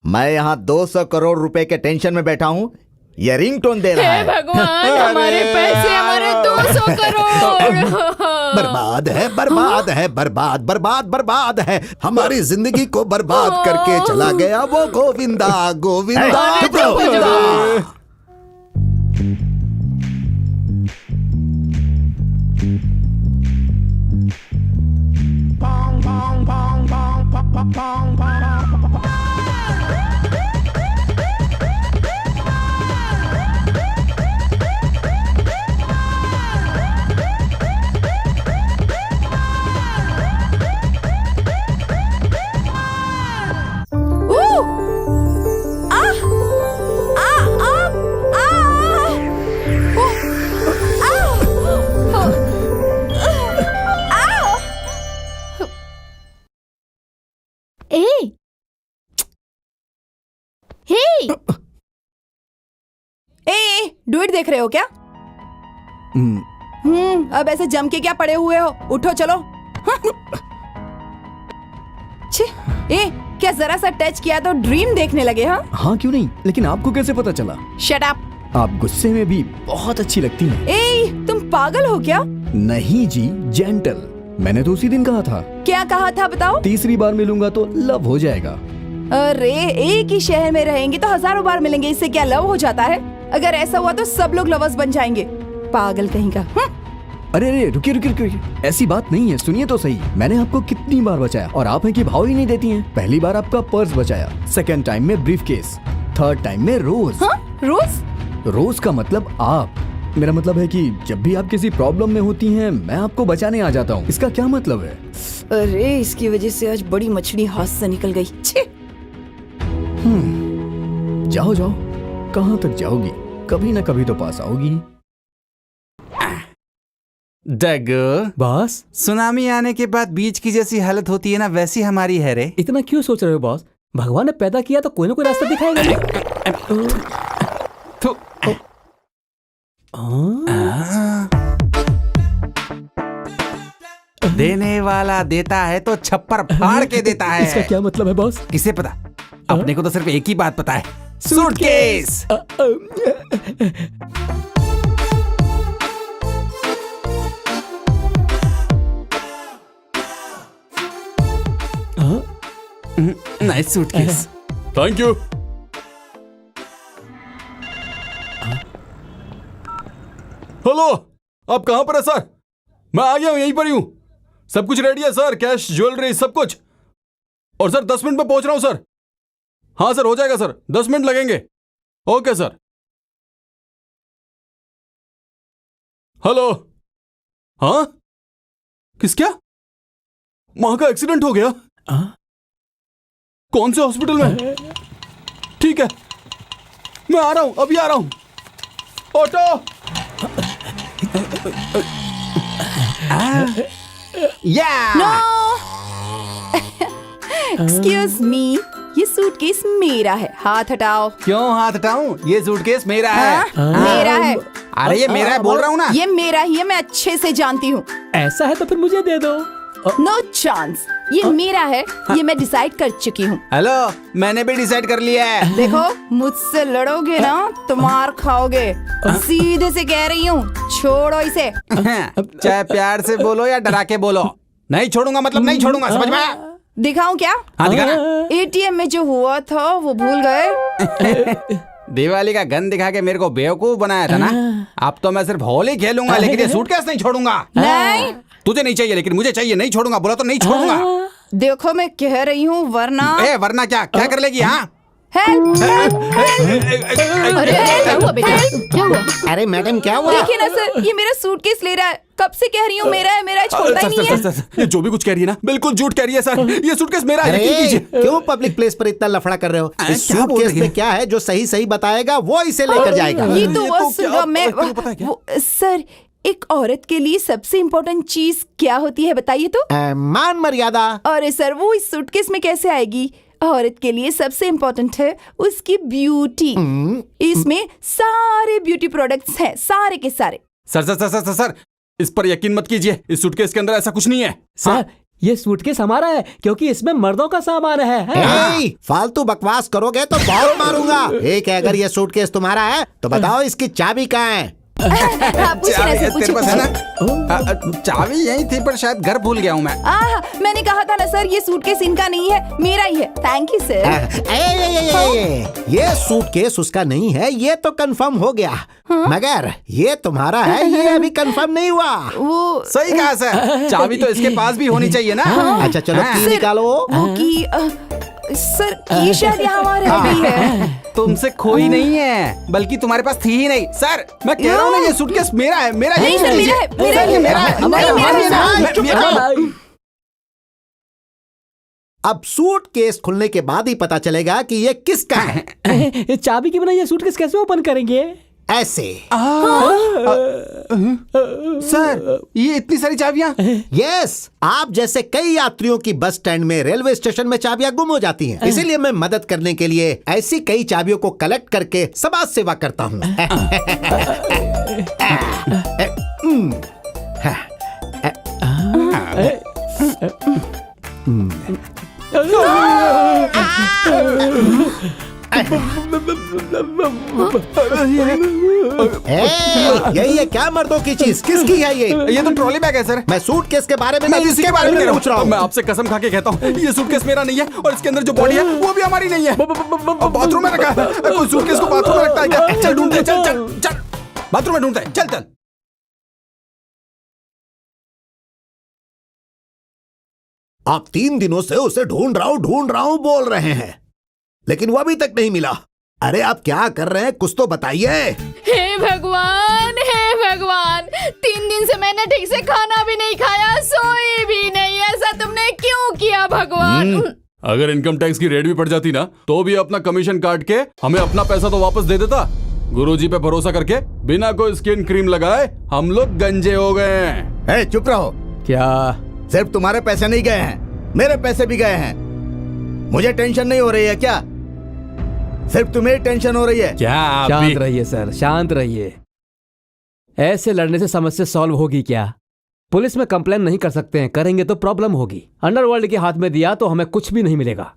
मैं यहाँ 200 करोड़ रुपए के टेंशन में बैठा हूँ, ये रिंगटोन दे रहा हे है। भगवान, हमारे पैसे, हमारे 200 करोड़। बर्बाद है, बर्बाद है, बर्बाद है। हमारी जिंदगी को बर्बाद करके चला गया वो गोविंदा। डुएट देख रहे हो क्या? अब ऐसे जम के क्या पड़े हुए हो? उठो चलो। छे, क्या जरा सा टच किया तो ड्रीम देखने लगे? हाँ क्यों नहीं, लेकिन आपको कैसे पता चला? Shut up. आप गुस्से में भी बहुत अच्छी लगती हैं। तुम पागल हो क्या? नहीं जी, जेंटल। मैंने तो उसी दिन कहा था। क्या कहा था बताओ? तीसरी बार मिलूंगा तो लव हो जाएगा। अरे एक ही शहर में रहेंगे तो हजारों बार मिलेंगे, इससे क्या लव हो जाता है? अगर ऐसा हुआ तो सब लोग लवर्स बन जाएंगे। पागल कहीं का। अरे अरे रुकिए रुकिए रुकिए, ऐसी बात नहीं है, सुनिए तो सही। मैंने आपको कितनी बार बचाया और आप हैं कि भाव ही नहीं देती हैं। पहली बार आपका पर्स बचाया, सेकंड टाइम में ब्रीफ केस, थर्ड टाइम में रोज। हाँ? रोज? रोज का मतलब आप। मेरा मतलब है कि जब भी आप किसी प्रॉब्लम में होती हैं मैं आपको बचाने आ जाता हूँ। इसका क्या मतलब है? अरे इसकी वजह से आज बड़ी मछली हाथ से निकल गई। छे! जाओ जाओ, कहाँ तक जाओगी? कभी ना कभी तो पास आओगी। डगो, बॉस, सुनामी आने के बाद बीच की जैसी हालत होती है ना, वैसी हमारी है रे। इतना क्यों सोच रहे हो बॉस? भगवान ने पैदा किया तो कोई ना कोई रास्ता दिखाएगा। थू। देने वाला देता है तो छप्पर फाड़ के देता इसका है। क्या मतलब है बॉस? किसे पता? अपने को तो सिर्फ एक ही बात पता है, suitcase. Nice suitcase. Thank you. Hello, आप कहां पर है सर? मैं आ गया हूं, यहीं पर ही हूं। सब कुछ रेडी है सर, कैश, ज्वेलरी, सब कुछ। और सर 10 मिनट में पहुंच रहा हूं सर। हाँ सर, हो जाएगा सर, 10 मिनट लगेंगे। Okay sir. हेलो। हाँ, किस क्या? मां का एक्सीडेंट हो गया? कौन से हॉस्पिटल में? ठीक है, मैं आ रहा हूं, अभी आ रहा हूं। ऑटो। नो! एक्सक्यूज मी, ये सूटकेस मेरा है, हाथ हटाओ। क्यों हाथ हटाऊं? ये सूटकेस मेरा है। हाँ? मेरा है। अरे ये मेरा है बोल रहा हूं ना। ये मेरा ही है, मैं अच्छे से जानती हूँ। ऐसा है तो फिर मुझे दे दो। नो चांस, ये मेरा है, ये मैं डिसाइड कर चुकी हूँ। हेलो, मैंने भी डिसाइड कर लिया है। देखो, मुझसे लड़ोगे ना तो मार खाओगे। सीधे से कह रही हूँ, छोड़ो इसे। चाहे प्यार से बोलो या डरा के बोलो, नहीं छोड़ूंगा मतलब नहीं छोड़ूंगा, समझ में आया? दिखाऊं क्या? हाँ दिखाना। एटीएम में जो हुआ था वो भूल गए? दिवाली का गन दिखा के मेरे को बेवकूफ बनाया था ना। अब तो मैं सिर्फ होली खेलूंगा, लेकिन ये सूटकेस नहीं छोड़ूंगा। नहीं, तुझे नहीं चाहिए लेकिन मुझे चाहिए, नहीं छोड़ूंगा, बोला तो नहीं छोड़ूंगा। देखो मैं कह रही हूँ, वरना वरना क्या क्या कर लेगी? हाँ, हेल्प! अरे क्या हुआ बेटा? क्या हुआ? अरे मैडम क्या हुआ? देखिए ना सर, ये मेरा सूटकेस ले रहा है। कब से कह रही हूँ मेरा है, छोड़ता ही नहीं है। सर, ये जो भी कुछ कह रही है ना, बिल्कुल झूठ कह रही है सर। ये सूटकेस मेरा है, यकीन अरे कीजिए। क्यों पब्लिक प्लेस पर इतना लफड़ा कर रहे हो? इस क्या बोल सूटकेस रही में है? क्या है जो सही सही बताएगा वो इसे लेकर जाएगा। ये तो ये वो तो सुना क्या- मैं तुम्हें पता है क्या? वो सर, एक औरत के लिए सबसे इम्पोर्टेंट चीज क्या होती है बताइए तो? मान मर्यादा। अरे सर, वो इस सूटकेस में कैसे आएगी? औरत के लिए सबसे इम्पोर्टेंट है उसकी ब्यूटी। इसमें सारे ब्यूटी प्रोडक्ट्स हैं, सारे के सारे। सर, इस पर यकीन मत कीजिए। इस सूटकेस के अंदर ऐसा कुछ नहीं है। सर, ये सूटकेस हमारा है क्योंकि इसमें मर्दों का सामान है। ए, फालतू बकवास करोगे तो बहुत मारूंगा। एक है, अगर ये सूटकेस तुम्हारा है तो बताओ इसकी चाबी कहाँ है? आप पूछिए ना सर, तेरे पास है पूछिए। ना? चाबी यही थी पर शायद घर भूल गया हूँ मैं। मैंने कहा था ना सर, ये सूटकेस इनका नहीं है, मेरा ही है। Thank you sir. ये सूटकेस उसका नहीं है, ये तो कंफर्म हो गया। मगर ये तुम्हारा है, ये अभी कंफर्म नहीं हुआ। वो सही कहा सर, चाबी तो इसके पास भी होनी चाहिए ना। अच्छा चलो की सर, निकालो। वो की सर, ये शायद यहाँ रह गई है। तुमसे खोई नहीं है, बल्कि तुम्हारे पास थी ही नहीं। सर, मैं कह रहा हूँ ना, ये सूटकेस मेरा है, मेरा ही नहीं सर, मेरा है, मेरा सर, ये है। मेरा है। नहीं, मेरा है सर। अब सूटकेस खुलने के बाद ही पता चलेगा कि ये किसका है। चाबी के बिना ये सूटकेस कैसे ओपन करेंगे? ऐसे। सर, ये इतनी सारी चाबियां? यस, आप जैसे कई यात्रियों की बस स्टैंड में, रेलवे स्टेशन में चाबियां गुम हो जाती हैं। इसीलिए मैं मदद करने के लिए ऐसी कई चाबियों को कलेक्ट करके समाज सेवा करता हूँ। यही है क्या मर्दों की चीज? किसकी है ये तो ट्रॉली बैग है सर। मैं सूटकेस के बारे में मैं नहीं, इसी इसके बारे में पूछ रहा हूँ। मैं आपसे कसम खा के कहता हूँ, ये सूटकेस मेरा नहीं है और इसके अंदर जो बॉडी है वो भी हमारी नहीं है। बाथरूम में रखा है। कोई सूटकेस को बाथरूम में रखता है क्या? चल ढूंढते, चल बाथरूम में ढूंढते, चल। आप 3 दिनों से उसे ढूंढ रहा हूं बोल रहे हैं, लेकिन वो अभी तक नहीं मिला। अरे आप क्या कर रहे हैं, कुछ तो बताइए। हे भगवान, हे भगवान, 3 दिन से मैंने ठीक से खाना भी नहीं खाया, सोई भी नहीं। ऐसा तुमने क्यों किया भगवान? अगर इनकम टैक्स की रेड भी पड़ जाती ना, तो भी अपना कमीशन काट के हमें अपना पैसा तो वापस दे देता। गुरुजी पे भरोसा करके बिना कोई स्किन क्रीम लगाए हम लोग गंजे हो गए हैं। चुप रहो। क्या? सिर्फ तुम्हारे पैसे नहीं गए हैं, मेरे पैसे भी गए हैं। मुझे टेंशन नहीं हो रही है क्या? सिर्फ तुम्हें टेंशन हो रही है क्या? आप शांत भी रहिए सर, शांत रहिए। ऐसे लड़ने से समस्या सॉल्व होगी क्या? पुलिस में कंप्लेन नहीं कर सकते हैं, करेंगे तो प्रॉब्लम होगी। अंडरवर्ल्ड के हाथ में दिया तो हमें कुछ भी नहीं मिलेगा।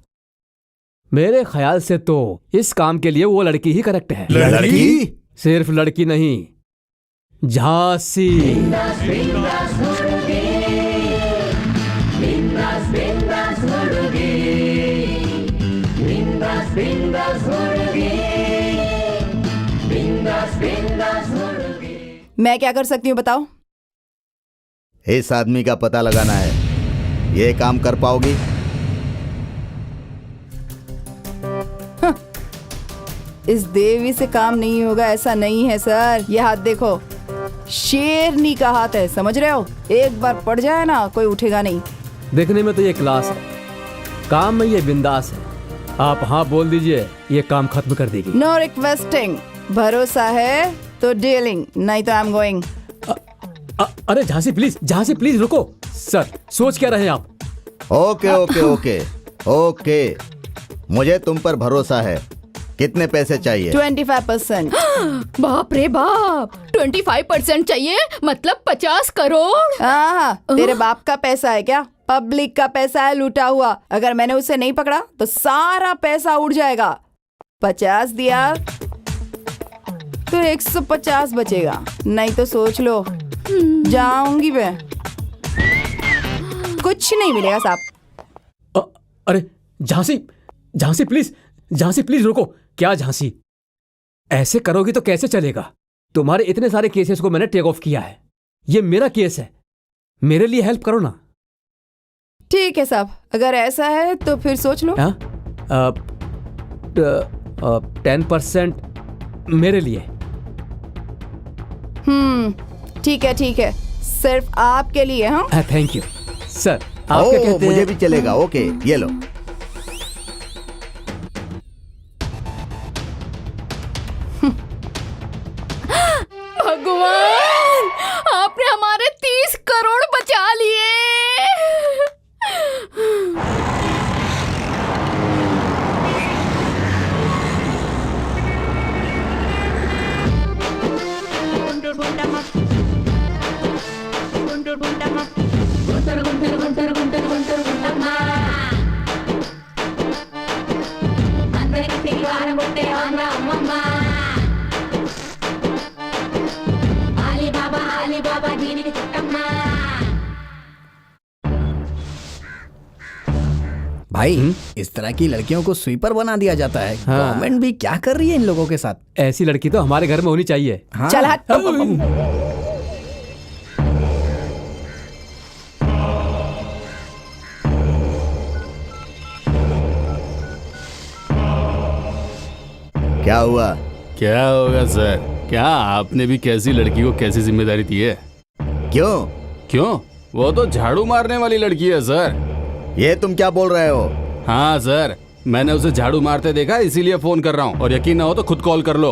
मेरे ख्याल से तो इस काम के लिए वो लड़की ही करेक्ट है। लड़की? सिर्फ लड़की नहीं, झांसी। मैं क्या कर सकती हूँ बताओ? इस आदमी का पता लगाना है। ये काम कर पाओगी? इस देवी से काम नहीं होगा ऐसा नहीं है सर। ये हाथ देखो, शेरनी का हाथ है, समझ रहे हो? एक बार पड़ जाए ना, कोई उठेगा नहीं। देखने में तो ये क्लास है, काम में ये बिंदास है। आप हाँ बोल दीजिए, ये काम खत्म कर देगी। नो रिक्वेस्टिंग, भरोसा है तो डीलिंग, नहीं तो आई एम गोइंग। अरे झांसी प्लीज रुको। सर सोच क्या रहे आप? ओके ओके ओके ओके, मुझे तुम पर भरोसा है। कितने पैसे चाहिए? 25%। बाप रे बाप, 25% चाहिए, मतलब 50 करोड़। तेरे बाप का पैसा है क्या? पब्लिक का पैसा है, लूटा हुआ। अगर मैंने उसे नहीं पकड़ा तो सारा पैसा उड़ जाएगा। 50 दिया तो 150 बचेगा, नहीं तो सोच लो जाऊंगी मैं, कुछ नहीं मिलेगा साहब। अरे झांसी प्लीज रुको। क्या झांसी, ऐसे करोगी तो कैसे चलेगा? तुम्हारे इतने सारे केसेस को मैंने टेक ऑफ किया है, ये मेरा केस है, मेरे लिए हेल्प करो ना। ठीक है साहब, अगर ऐसा है तो फिर सोच लो। 10% मेरे लिए। ठीक है, सिर्फ आपके लिए। हाँ थैंक यू सर। आप क्या कहते मुझे हैं? भी चलेगा। ओके, ये लो। भगवान, आपने हमारे 30 करोड़ बचा लिए। भाई इस तरह की लड़कियों को स्वीपर बना दिया जाता है। हाँ। गवर्नमेंट भी क्या कर रही है इन लोगों के साथ? ऐसी लड़की तो हमारे घर में होनी चाहिए। हाँ। चल हट। क्या हुआ? क्या होगा सर? क्या आपने भी कैसी लड़की को कैसी जिम्मेदारी दी है? क्यों? वो तो झाड़ू मारने वाली लड़की है सर। ये तुम क्या बोल रहे हो? हाँ सर, मैंने उसे झाड़ू मारते देखा, इसीलिए फोन कर रहा हूँ। और यकीन ना हो तो खुद कॉल कर लो।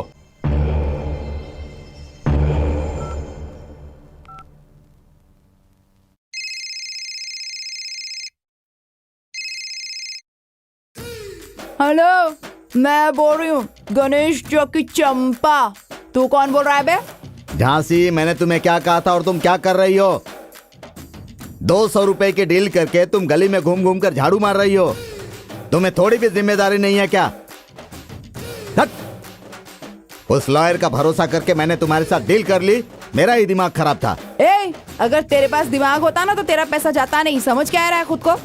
हेलो, मैं बोल रही हूँ गणेश चौक की चंपा। तू कौन बोल रहा है बे? झांसी, मैंने तुम्हें क्या कहा था और तुम क्या कर रही हो? 200 रुपए की डील करके तुम गली में घूम घूम कर झाड़ू मार रही हो। तुम्हें थोड़ी भी जिम्मेदारी नहीं है क्या? हट! उस लॉयर का भरोसा करके मैंने तुम्हारे साथ डील कर ली, मेरा ही दिमाग खराब था। अगर तेरे पास दिमाग होता ना तो तेरा पैसा जाता नहीं। समझ क्या आ रहा है खुद को?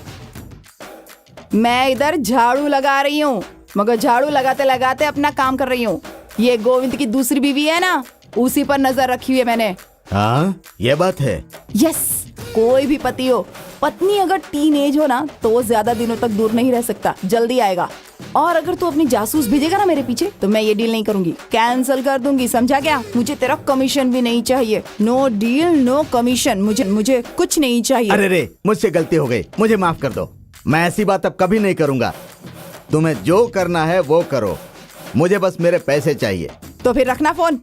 मैं इधर झाड़ू लगा रही हूँ, मगर झाड़ू लगाते लगाते अपना काम कर रही हूँ। ये गोविंद की दूसरी बीवी है ना, उसी पर नजर रखी हुई है मैंने। हाँ, ये बात है। यस, कोई भी पति हो, पत्नी अगर टीनेज हो ना तो वो ज्यादा दिनों तक दूर नहीं रह सकता, जल्दी आएगा। और अगर तू अपनी जासूस भेजेगा ना मेरे पीछे तो मैं ये डील नहीं करूंगी, कैंसिल कर दूंगी, समझा क्या? मुझे तेरा कमीशन भी नहीं चाहिए। नो डील नो कमीशन, मुझे कुछ नहीं चाहिए। अरे रे, मुझसे गलती हो गई, मुझे माफ कर दो। मैं ऐसी बात अब कभी नहीं करूंगा। तुम्हें जो करना है वो करो, मुझे बस मेरे पैसे चाहिए। तो फिर रखना फोन।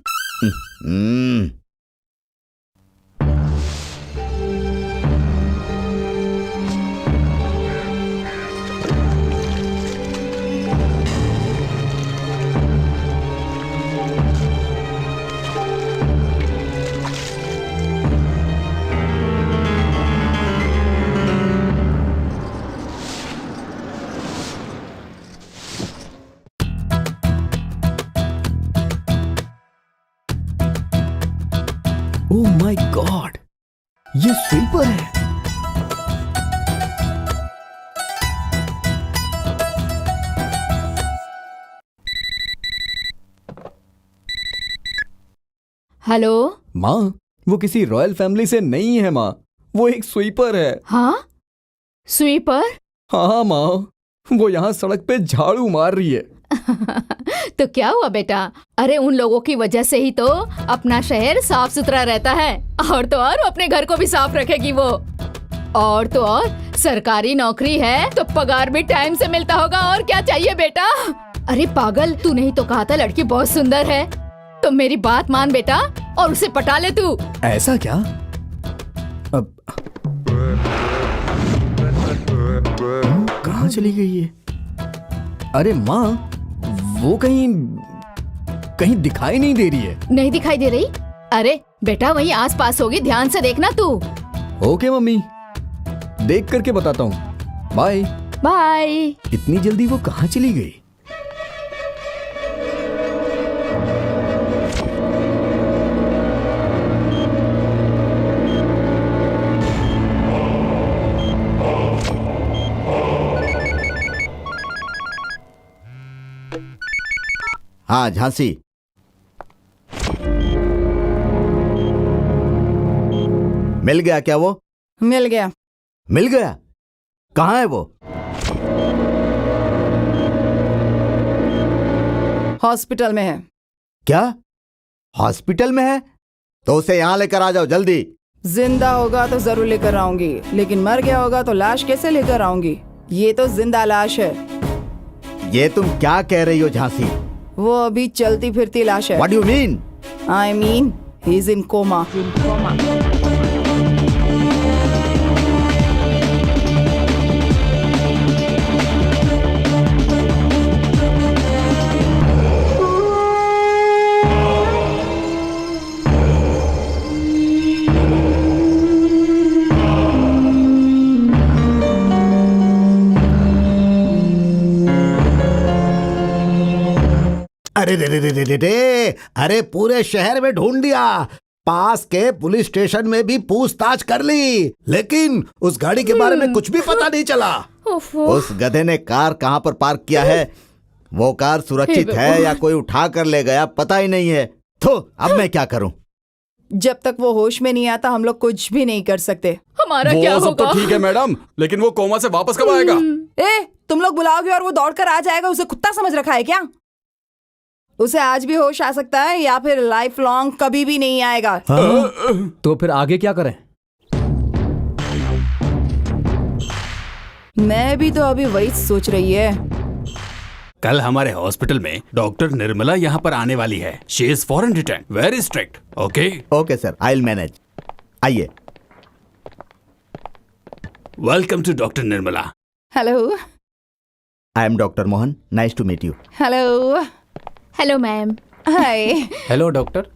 ओह माय गॉड, ये स्वीपर है। हेलो। माँ, वो किसी रॉयल फैमिली से नहीं है माँ, वो एक स्वीपर है। हाँ, स्वीपर? हाँ माँ, वो यहाँ सड़क पे झाड़ू मार रही है। तो क्या हुआ बेटा? अरे उन लोगों की वजह से ही तो अपना शहर साफ सुथरा रहता है, और तो और अपने घर को भी साफ रखेगी वो। और तो और सरकारी नौकरी है तो पगार भी टाइम से मिलता होगा, और क्या चाहिए बेटा? अरे पागल, तूने ही तो कहा था लड़की बहुत सुंदर है, तो मेरी बात मान बेटा और उसे पटा ले तू। ऐसा क्या? अब कहाँ चली गई ये? अरे माँ, वो कहीं दिखाई नहीं दे रही है। नहीं दिखाई दे रही? अरे बेटा वहीं आस पास होगी, ध्यान से देखना तू। ओके मम्मी, देख करके बताता हूँ। Bye bye. इतनी जल्दी वो कहाँ चली गई? हाँ झांसी, मिल गया क्या वो? मिल गया। मिल गया? कहाँ है वो? हॉस्पिटल में है। क्या हॉस्पिटल में है? तो उसे यहाँ लेकर आ जाओ जल्दी। जिंदा होगा तो जरूर लेकर आऊंगी, लेकिन मर गया होगा तो लाश कैसे लेकर आऊंगी? ये तो जिंदा लाश है। ये तुम क्या कह रही हो झांसी? वो अभी चलती फिरती लाश है। What do you mean? I mean, he's in coma. अरे रे रे रे रे रे रे, अरे पूरे शहर में ढूंढ दिया, पास के पुलिस स्टेशन में भी पूछताछ कर ली, लेकिन उस गाड़ी के बारे में कुछ भी पता नहीं चला। उस गधे ने कार कहाँ पर पार्क किया है? वो कार सुरक्षित है या कोई उठा कर ले गया, पता ही नहीं है। तो अब मैं क्या करूं? जब तक वो होश में नहीं आता हम लोग कुछ भी नहीं कर सकते। हमारा क्या वो सब होगा? तो ठीक है मैडम, लेकिन वो कोमा से वापस कब आएगा? तुम लोग बुलाओगे और वो दौड़कर आ जाएगा? उसे कुत्ता समझ रखा है क्या? उसे आज भी होश आ सकता है या फिर लाइफ लॉन्ग कभी भी नहीं आएगा। तो फिर आगे क्या करें? मैं भी तो अभी वही सोच रही है। कल हमारे हॉस्पिटल में डॉक्टर निर्मला यहाँ पर आने वाली है। She is foreign return, very strict. Okay okay sir, I will manage. आइए। Welcome to doctor Nirmala. Hello. I am doctor Mohan, nice to meet you. Hello. Hello ma'am. Hi. Hello doctor.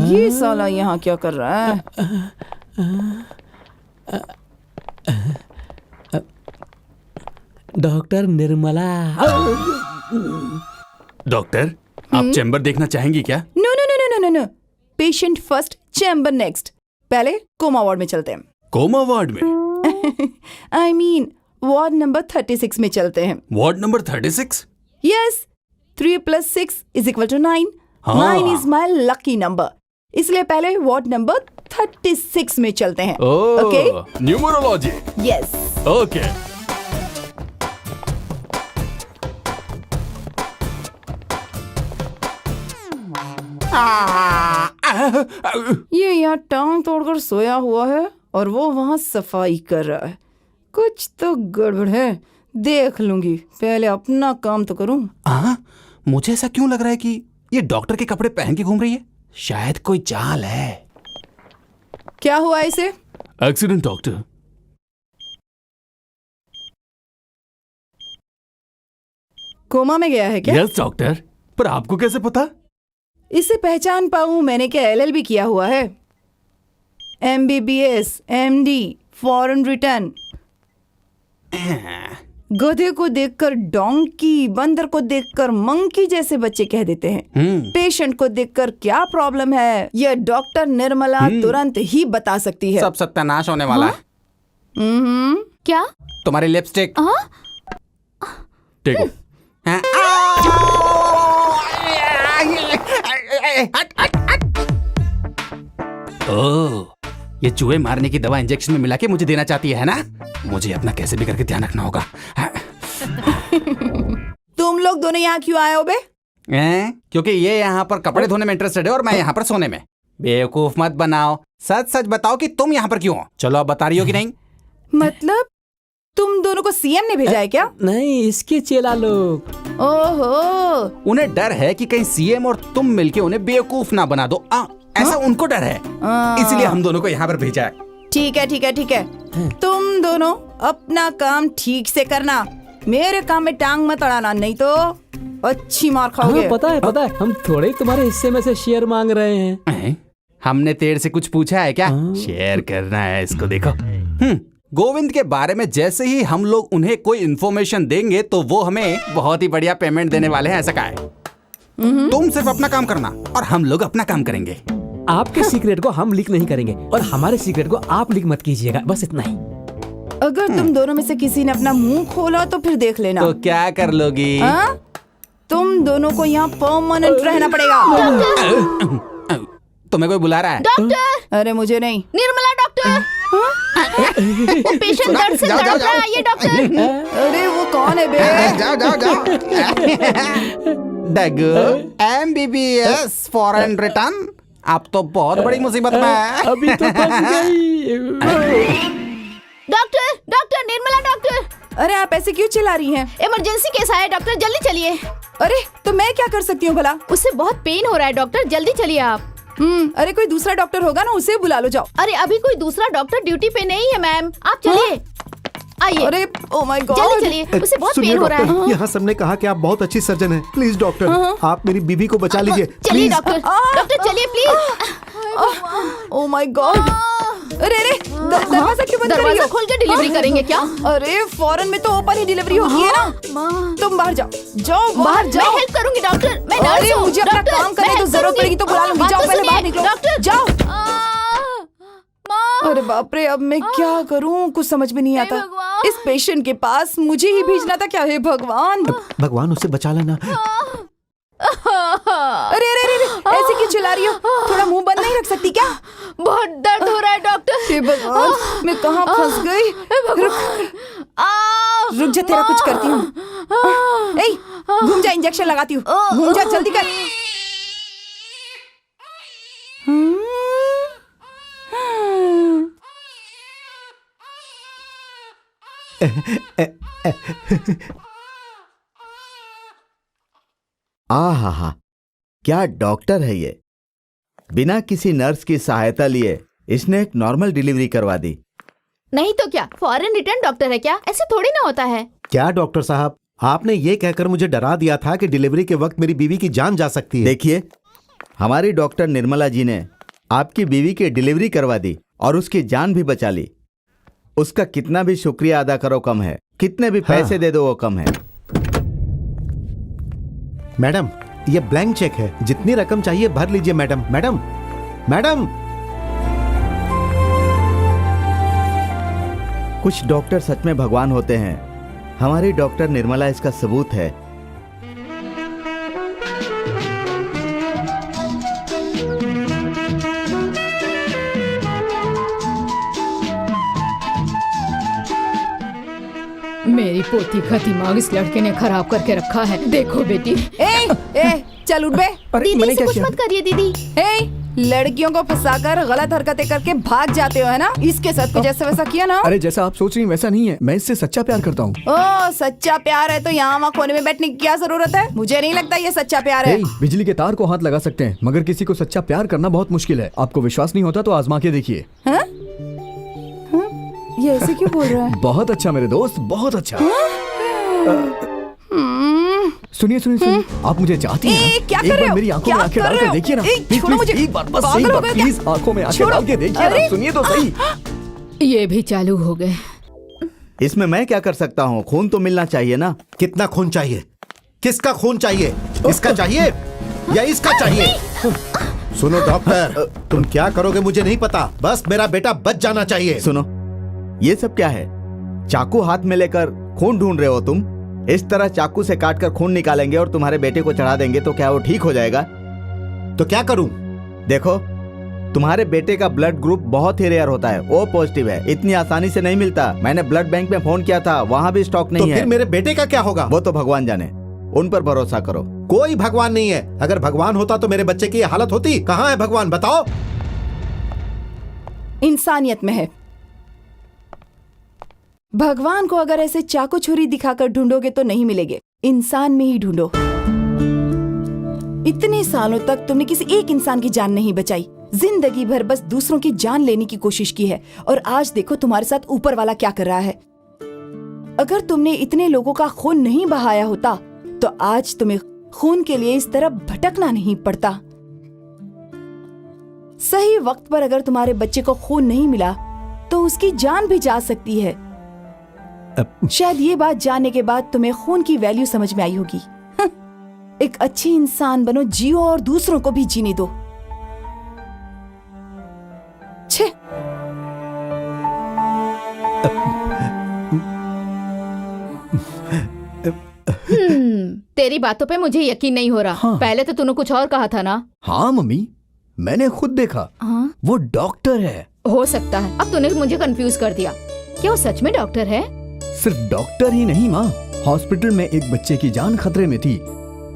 ये साला यहाँ क्या कर रहा है? डॉक्टर निर्मला। डॉक्टर, आप chamber देखना चाहेंगी क्या? No no no no no no, patient first, chamber next. पहले कोमा वार्ड में चलते हैं। कोमा वार्ड में? I mean, वार्ड नंबर 36 में चलते हैं। Ward number 36? यस, 3 + 6 = 9, हाँ। 9 इज माई लकी नंबर, इसलिए पहले वार्ड नंबर 36 में चलते हैं। Okay, numerology. यस। ओके। ये यहाँ टांग तोड़कर सोया हुआ है और वो वहाँ सफाई कर रहा है। कुछ तो गड़बड़ है, देख लूंगी, पहले अपना काम तो करूं। मुझे ऐसा क्यों लग रहा है कि ये डॉक्टर के कपड़े पहन के घूम रही है? शायद कोई चाल है। क्या हुआ इसे? Accident doctor. कोमा में गया है क्या? यस डॉक्टर, पर आपको कैसे पता? इसे पहचान पाऊं, मैंने क्या LLB किया हुआ है? MBBS, MD, foreign return. गधे को देखकर डोंकी, बंदर को देखकर मंकी जैसे बच्चे कह देते हैं। पेशेंट को देखकर क्या प्रॉब्लम है, यह डॉक्टर निर्मला तुरंत ही बता सकती है। सब सत्यानाश होने वाला है। क्या? तुम्हारी लिपस्टिक। देखो। ओह, ये चूहे मारने की दवा इंजेक्शन में मिला के मुझे देना चाहती है ना? मुझे अपना कैसे भी करके ध्यान रखना होगा। तुम लोग दोनों यहाँ क्यों आए हो बे? क्योंकि ये यहाँ पर कपड़े धोने में इंटरेस्टेड है और मैं यहाँ पर सोने में। बेवकूफ मत बनाओ, सच सच बताओ कि तुम यहाँ पर क्यों हो। चलो अब बता रही हो कि नहीं? मतलब तुम दोनों को CM ने भेजा है क्या? नहीं, इसके चेला लोग। ओहो, उन्हें डर है कि कहीं CM और तुम मिलके उन्हें बेवकूफ ना बना दो। ऐसा उनको डर है, इसलिए हम दोनों को यहाँ पर भेजा है। ठीक है ठीक है ठीक है, तुम दोनों अपना काम ठीक से करना, मेरे काम में टांग मत अड़ाना, नहीं तो अच्छी मार खाओगे। पता है, हम थोड़े तुम्हारे हिस्से में से शेयर मांग रहे हैं। हमने तेरे से कुछ पूछा है क्या? शेयर करना है इसको। देखो, गोविंद के बारे में जैसे ही हम लोग उन्हें कोई इन्फॉर्मेशन देंगे तो वो हमें बहुत ही बढ़िया पेमेंट देने वाले हैं, ऐसा कहा है। तुम सिर्फ अपना काम करना और हम लोग अपना काम करेंगे। आपके सीक्रेट को हम लीक नहीं करेंगे और हमारे सीक्रेट को आप लीक मत कीजिएगा, बस इतना ही। अगर तुम दोनों में से किसी ने अपना मुंह खोला तो फिर देख लेना। तो क्या कर लोगी? तुम दोनों को यहाँ परमानेंट रहना पड़ेगा। तुम्हें कोई बुला रहा है? डॉक्टर! अरे मुझे नहीं, निर्मला डॉक्टर। वो पेशेंट दर्द से तड़प रहा है, ये डॉक्टर। अरे वो कौन है बे? जाओ। डगू, MBBS फॉरेन रिटर्न, आप तो बहुत बड़ी मुसीबत में है। अभी तो फंस गई। Doctor, Nirmala doctor. अरे आप ऐसे क्यों चिल्ला रही हैं? इमरजेंसी केस आया डॉक्टर, जल्दी चलिए। अरे तो मैं क्या कर सकती हूँ भला? उससे बहुत पेन हो रहा है डॉक्टर, जल्दी चलिए आप। अरे कोई दूसरा डॉक्टर होगा ना, उसे बुला लो, जाओ। अरे अभी कोई दूसरा डॉक्टर ड्यूटी पे नहीं है मैम, आप चलिए। आइए। अरे ओ माय गॉड, जल्दी चलिए, उसे बहुत सुनिए पेन हो रहा है। डॉक्टर, यहाँ सबने कहा कि आप बहुत अच्छी सर्जन हैं। प्लीज डॉक्टर, आप मेरी बीवी को बचा लीजिए। चलिए प्लीज। डॉक्टर चलिए प्लीज। Oh my God. अरे दरवाजा क्यों बंद कर रही दरवाजा हो? खोल के डिलीवरी करेंगे क्या? अरे फॉरेन में तो ओपन ही डिलीवरी होती है ना। तुम बाहर जाओ, बाहर मैं जाओ। हेल्प करूंगी डॉक्टर, मैं अरे नर्स हूँ। मुझे अपना डॉक्टर, काम करने मैं तो हेल्प जरूरत करूंगी। पड़ेगी तो बुला लूंगी। बात जाओ तो पहले बाहर सुनिए, निकलो, डॉक्टर। जाओ। माँ। अरे बाप रे, अब मैं क्या करूं, कुछ समझ में नहीं आता। भगवान। इस पेशेंट के पास मुझे ही भेजना था क्या? हे भगवान। भगवान उसे बचा लेना। अरे अरे अरे ऐसे क्यों चिल्ला रही हो? थोड़ा मुंह बंद नहीं रख सकती क्या? बहुत दर्द हो रहा है डॉक्टर। हे भगवान, मैं कहाँ फंस गई? रुक जा, तेरा कुछ करती हूँ। ए, घूम जा, इंजेक्शन लगाती हूँ। घूम जा, जल्दी कर। आहा, क्या डॉक्टर है ये। बिना किसी नर्स की सहायता लिए इसने एक नॉर्मल डिलीवरी करवा दी। नहीं तो क्या, फॉरेन रिटर्न डॉक्टर है क्या? ऐसे थोड़ी ना होता है। क्या डॉक्टर साहब, आपने ये कहकर मुझे डरा दिया था कि डिलीवरी के वक्त मेरी बीवी की जान जा सकती है। देखिए, हमारी डॉक्टर निर्मला जी ने आपकी बीवी की डिलीवरी करवा दी और उसकी जान भी बचा ली। उसका कितना भी शुक्रिया अदा करो कम है, कितने भी पैसे दे दो वो कम है। मैडम, ये ब्लैंक चेक है, जितनी रकम चाहिए भर लीजिए। Madam madam madam. कुछ डॉक्टर सच में भगवान होते हैं। हमारी डॉक्टर निर्मला इसका सबूत है। मेरी पोती का दिमाग इस लड़के ने खराब करके रखा है। देखो बेटी। ए, चल उठ बे। दीदी से कुछ मत करिए दीदी। लड़कियों को फंसाकर गलत हरकतें करके भाग जाते हो है ना? इसके साथ कुछ जैसा वैसा किया ना? अरे जैसा आप सोच रही हैं वैसा नहीं है, मैं इससे सच्चा प्यार करता हूँ। ओ सच्चा प्यार है तो यहाँ वहाँ कोने में बैठने की क्या जरूरत है? मुझे नहीं लगता ये सच्चा प्यार है। बिजली के तार को हाथ लगा सकते हैं मगर किसी को सच्चा प्यार करना बहुत मुश्किल है। आपको विश्वास नहीं होता तो आजमा के देखिए। ये ऐसे क्यों बोल रहा है? बहुत अच्छा मेरे दोस्त, बहुत अच्छा। सुनिए सुनिए सुनिए, आप मुझे चाहती हैं? क्या एक कर रहे बार हो? मेरी आंखों क्या में आंखें कर डाल रहे कर हो? देखिए ना। छोड़ो प्लीज, मुझे। एक बार बस पागल एक हो बार गए क्या? प्लीज आंखों में आंखें छोड़ो। डाल के देखिए ना। सुनिए तो सही। ये भी चालू हो गए। इसमें मैं क्या कर सकता हूँ? खून तो मिलना चाहिए ना। कितना खून चाहिए? किसका खून चाहिए? इसका चाहिए या इसका चाहिए? सुनो डॉक्टर, तुम क्या करोगे मुझे नहीं पता, बस मेरा बेटा बच जाना चाहिए। सुनो, ये सब क्या है? चाकू हाथ में लेकर खून ढूंढ रहे हो तुम? इस तरह चाकू से काटकर खून निकालेंगे और तुम्हारे बेटे को चढ़ा देंगे तो क्या वो ठीक हो जाएगा? तो क्या करूं? देखो, तुम्हारे बेटे का ब्लड ग्रुप बहुत ही रेयर होता है, ओ पॉजिटिव है, इतनी आसानी से नहीं मिलता। मैंने ब्लड बैंक में फोन किया था, वहाँ भी स्टॉक नहीं तो है। फिर मेरे बेटे का क्या होगा? वो तो भगवान जाने, उन पर भरोसा करो। कोई भगवान नहीं है। अगर भगवान होता तो मेरे बच्चे की ये हालत होती? कहाँ है भगवान, बताओ। इंसानियत में है। भगवान को अगर ऐसे चाकू छुरी दिखाकर ढूंढोगे तो नहीं मिलेंगे, इंसान में ही ढूंढो। इतने सालों तक तुमने किसी एक इंसान की जान नहीं बचाई, जिंदगी भर बस दूसरों की जान लेने की कोशिश की है और आज देखो तुम्हारे साथ ऊपर वाला क्या कर रहा है। अगर तुमने इतने लोगों का खून नहीं बहाया होता तो आज तुम्हें खून के लिए इस तरह भटकना नहीं पड़ता। सही वक्त पर अगर तुम्हारे बच्चे को खून नहीं मिला तो उसकी जान भी जा सकती है। शायद ये बात जानने के बाद तुम्हें खून की वैल्यू समझ में आई होगी। एक अच्छी इंसान बनो, जियो और दूसरों को भी जीने दो। छे। तेरी बातों पे मुझे यकीन नहीं हो रहा। हाँ। पहले तो तूने कुछ और कहा था ना? हाँ मम्मी, मैंने खुद देखा। हाँ? वो डॉक्टर है। हो सकता है। अब तूने मुझे कंफ्यूज कर दिया। क्या वो सच में डॉक्टर है? सिर्फ डॉक्टर ही नहीं माँ, हॉस्पिटल में एक बच्चे की जान खतरे में थी,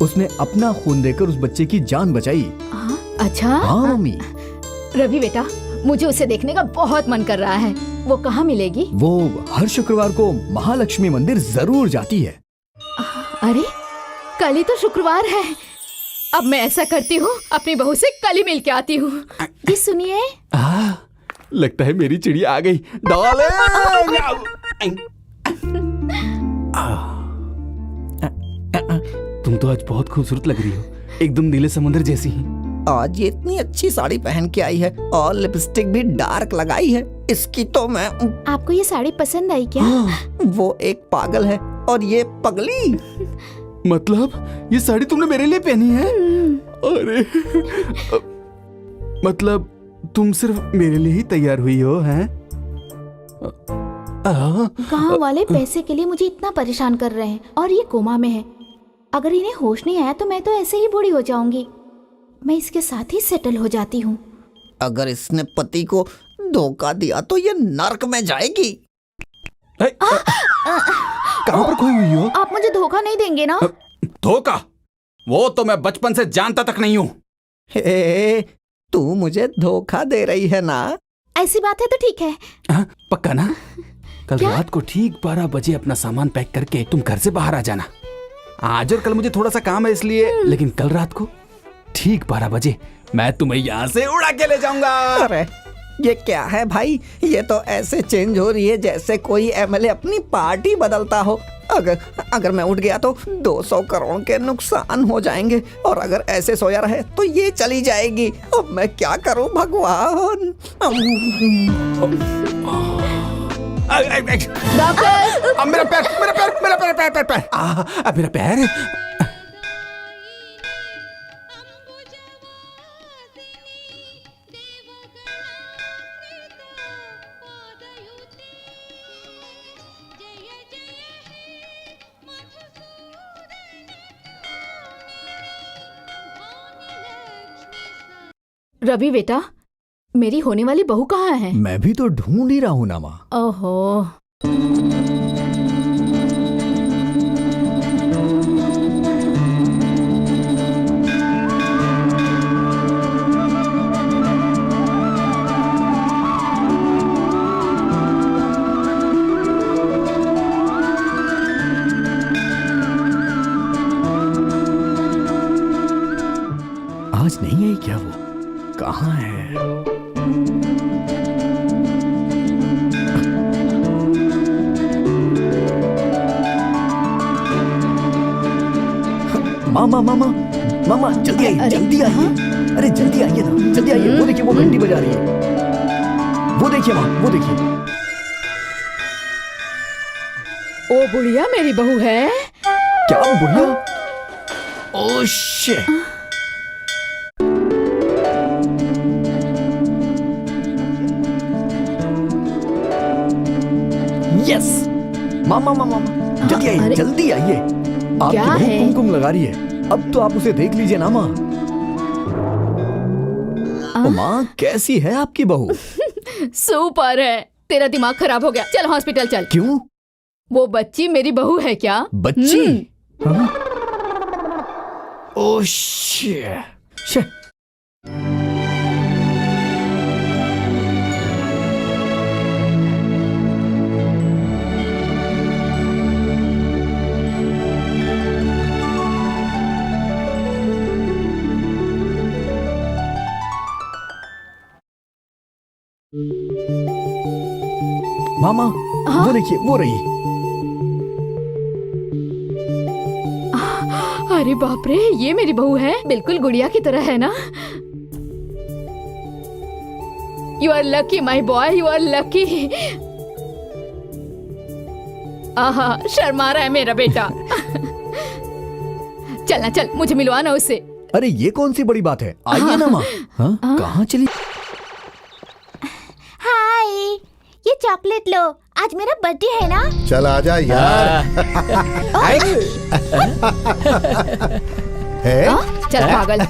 उसने अपना खून देकर उस बच्चे की जान बचाई। अच्छा। हाँ मम्मी। रवि बेटा, मुझे उसे देखने का बहुत मन कर रहा है। वो कहाँ मिलेगी? वो हर शुक्रवार को महालक्ष्मी मंदिर जरूर जाती है। अरे कल ही तो शुक्रवार है। अब मैं ऐसा करती हूँ, अपनी बहू से कल ही मिल के आती हूँ। जी सुनिए। लगता है मेरी चिड़िया आ गई। तुम तो आज बहुत खूबसूरत लग रही हो, एकदम नीले समुद्र जैसी ही। आज ये इतनी अच्छी साड़ी पहन के आई है और लिपस्टिक भी डार्क लगाई है। इसकी तो मैं। आपको ये साड़ी पसंद आई क्या? वो एक पागल है और ये पगली। मतलब ये साड़ी तुमने मेरे लिए पहनी है? अरे मतलब तुम सिर्फ मेरे लिए ही तैयार हुई हो, हैं? गांव वाले पैसे के लिए मुझे इतना परेशान कर रहे हैं और ये कोमा में है। अगर इन्हें होश नहीं आया तो मैं तो ऐसे ही बूढ़ी हो जाऊंगी। मैं इसके साथ ही सेटल हो जाती हूँ। अगर इसने पति को धोखा दिया तो ये नर्क में जाएगी। कहाँ पर खोई हुई हो? आप मुझे धोखा नहीं देंगे ना? धोखा? वो तो मैं बचपन से जानता तक नहीं हूँ। तू मुझे धोखा दे रही है ना? ऐसी बात है तो ठीक है। पक्का ना? कल रात को ठीक 12 बजे अपना सामान पैक करके तुम घर से बाहर आ जाना। आज और कल मुझे थोड़ा सा काम है इसलिए, लेकिन कल रात को ठीक 12 बजे मैं तुम्हें यहाँ से उड़ा के ले जाऊंगा। अरे ये क्या है भाई, ये तो ऐसे चेंज हो रही है जैसे कोई एमएलए अपनी पार्टी बदलता हो। अगर मैं उठ गया तो 200 करोड़ के नुकसान हो जाएंगे और अगर ऐसे सोया रहे तो ये चली जाएगी। अब मैं क्या करूं भगवान? डॉक्टर! मेरा पैर। रवि बेटा, मेरी होने वाली बहू कहाँ है? मैं भी तो ढूंढ ही रहा हूँ ना माँ। ओहो। मामा मामा मामा जल्दी आइए, जल्दी आइए। अरे जल्दी आइए ना, जल्दी आइए। वो देखिए, वो घंटी बजा रही है। वो देखिए माँ, वो देखिए। ओ बुढ़िया मेरी बहू है। क्या बुढ़िया? Oh shit. यस मामा मामा जल्दी आइए, अरे, जल्दी आइए। आपकी क्या बहू है? कुमकुम लगा रही है। अब तो आप उसे देख लीजिए ना माँ। ओ माँ, कैसी है आपकी बहू? सुपर है। तेरा दिमाग खराब हो गया, चल हॉस्पिटल चल। क्यों? वो बच्ची मेरी बहू है क्या? बच्ची? हाँ? Oh shit. मामा वो देखिए, वो रही। अरे बाप रे, ये मेरी बहू है, बिल्कुल गुड़िया की तरह है ना। You are lucky my boy, you are lucky. आहा, शर्मा रहा है मेरा बेटा। चलना चल, मुझे मिलवाना उससे। अरे ये कौन सी बड़ी बात है, आइए ना माँ। हाँ? कहाँ चली? हाय, ये चॉकलेट लो, आज मेरा बर्थडे है ना। चल आजा यार। है? चल पागल।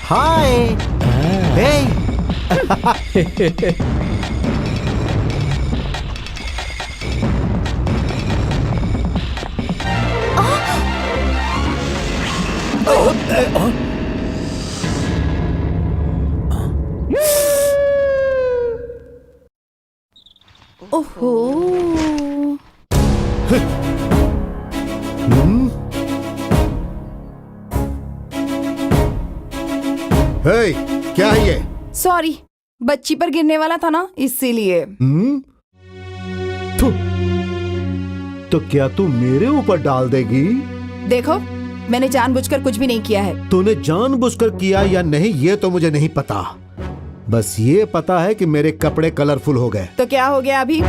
हाय। हे। ओहो। हे, क्या है ये? सॉरी, बच्ची पर गिरने वाला था ना, इसीलिए। तो क्या तू मेरे ऊपर डाल देगी? देखो, मैंने जानबूझकर कुछ भी नहीं किया है। तूने जानबूझकर किया या नहीं ये तो मुझे नहीं पता, बस ये पता है कि मेरे कपड़े कलरफुल हो गए। तो क्या हो गया अभी?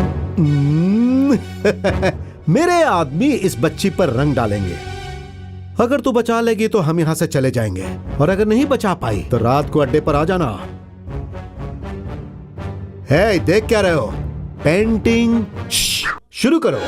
मेरे आदमी इस बच्ची पर रंग डालेंगे। अगर तू बचा लेगी तो हम यहाँ से चले जाएंगे, और अगर नहीं बचा पाई तो रात को अड्डे पर आ जाना। है, देख क्या रहे हो? पेंटिंग शुरू करो।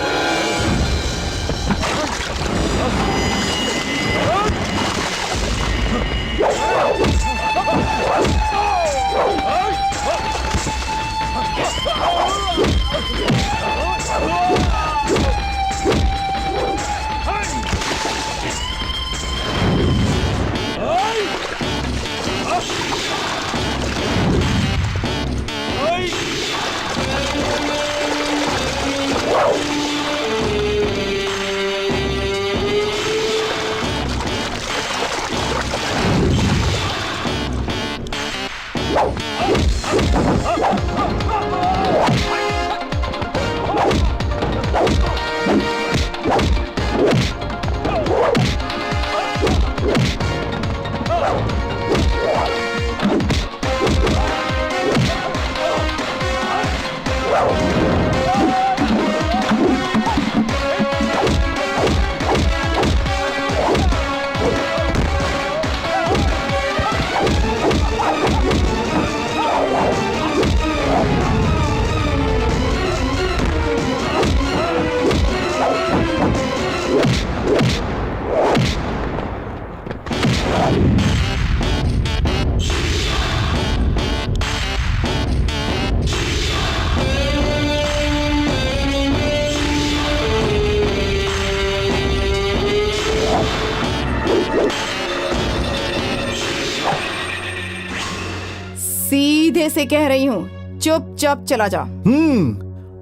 सीधे से कह रही हूँ, चुपचाप चला जा।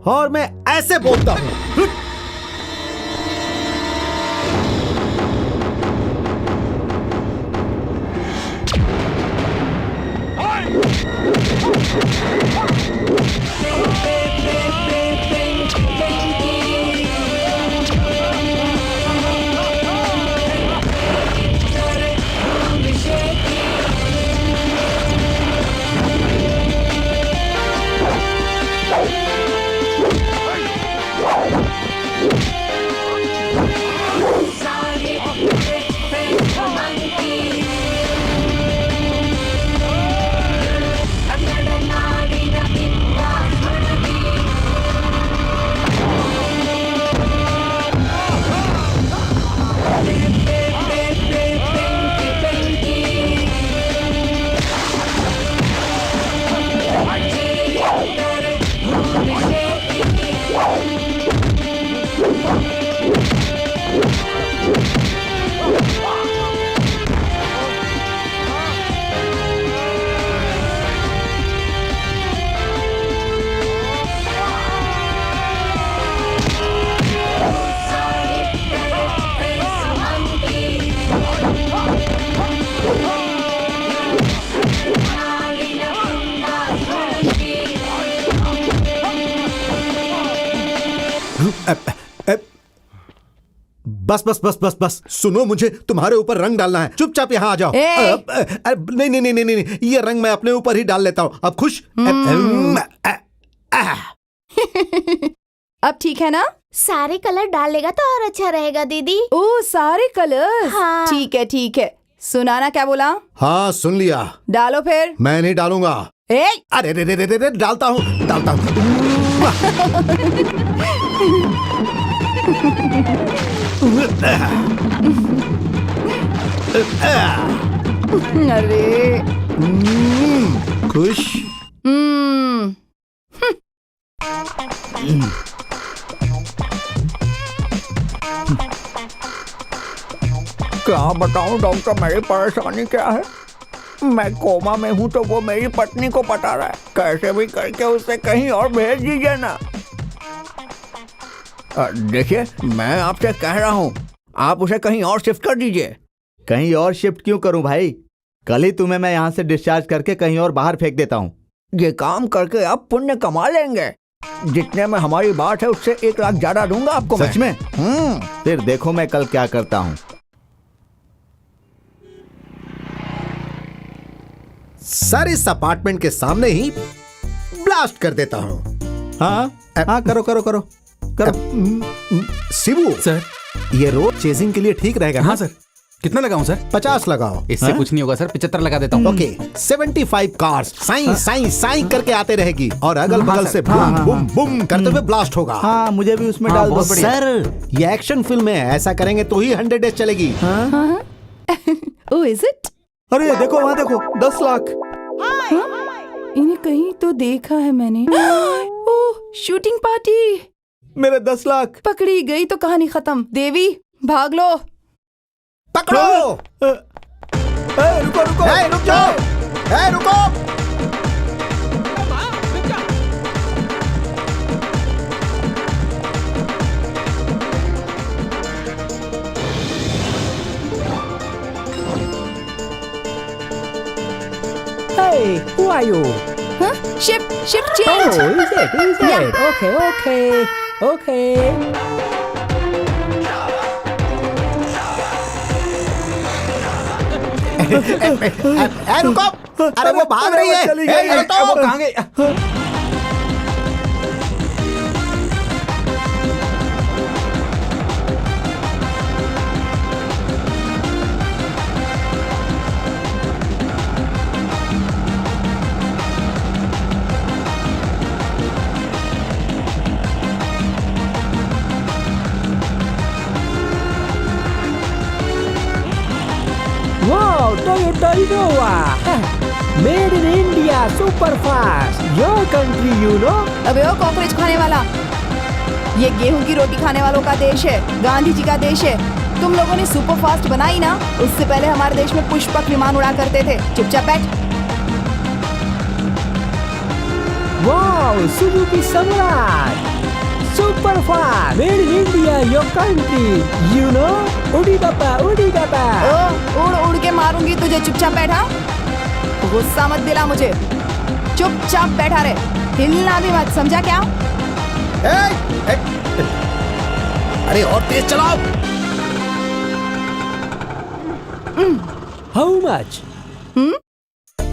और मैं ऐसे बोलता हूँ। बस बस बस बस बस, सुनो, मुझे तुम्हारे ऊपर रंग डालना है, चुपचाप यहाँ आ जाओ। नहीं नहीं नहीं नहीं नहीं, ये रंग मैं अपने ऊपर ही डाल लेता हूँ। अब खुश? अब ठीक है ना? सारे कलर डालेगा तो और अच्छा रहेगा दीदी। ओ सारे कलर। हाँ। ठीक है ठीक है। सुनाना क्या बोला? हाँ सुन लिया। डालो फिर। मैं नहीं डालूंगा। ए अरे रे रे रे रे, डालता हूँ डालता हूँ। अरे खुश? क्या बताऊं डॉक्टर, मेरी परेशानी क्या है? मैं कोमा में हूं तो वो मेरी पत्नी को पता रहा है। कैसे भी करके उसे कहीं और भेज दीजिए ना। देखिए, मैं आपसे कह रहा हूं, आप उसे कहीं और शिफ्ट कर दीजिए। कहीं और शिफ्ट क्यों करूं भाई? कल ही तुम्हें मैं यहाँ से डिस्चार्ज करके कहीं और बाहर फेंक देता हूँ। ये काम करके आप पुण्य कमा लेंगे। जितने में हमारी बात है उससे 1 लाख ज्यादा दूंगा आपको। सच में? फिर देखो मैं कल क्या करता हूँ। सर इस अपार्टमेंट के सामने ही ब्लास्ट कर देता हूँ। हाँ हाँ, करो करो करो करो। शिबू सर। ये रोड चेजिंग के लिए ठीक रहेगा? हाँ सर। कितना लगाऊं सर? 50 लगाओ। इससे कुछ नहीं होगा सर, 75 लगा देता हूँ। ओके, 75 कार्स साई साई साई करके आते रहेगी और अगल बगल से बूम बूम बूम करते हुए ब्लास्ट होगा। हाँ, मुझे भी उसमें डाल दो। सर ये एक्शन फिल्म है, ऐसा करेंगे तो ही 100 डेज चलेगी। Oh is it? अरे देखो वहाँ देखो, 10 लाख। इन्हें कहीं तो देखा है मैंने। ओह शूटिंग पार्टी। मेरे 10 लाख। पकड़ी गई तो कहानी खत्म। देवी भाग लो। पकड़ो। रुको रुको, रुक जाओ, रुको। Hey, who are you? Shift Oh, change. is it? Okay. रुको, अरे वो भाग रही है। चली गई। वो कहाँ गई? Wow, Toyota Innova. Made in India, super fast. Your country, you know. अबे ओ कॉकरोच खाने वाला, ये गेहूं की रोटी खाने वालों का देश है, गांधी जी का देश है। तुम लोगों ने सुपर फास्ट बनाई ना, उससे पहले हमारे देश में पुष्पक विमान उड़ा करते थे। चुपचाप बैठ। Wow, Suzuki Samurai. Super fast. Made in India, your country. You know. Udi baba, udi baba. ओ उड़ उड़ के मारूंगी तुझे। चुपचाप बैठा, गुस्सा मत दिला मुझे। चुपचाप बैठा रहे, हिलना भी मत, समझा क्या? अरे और तेज चलाओ। How much?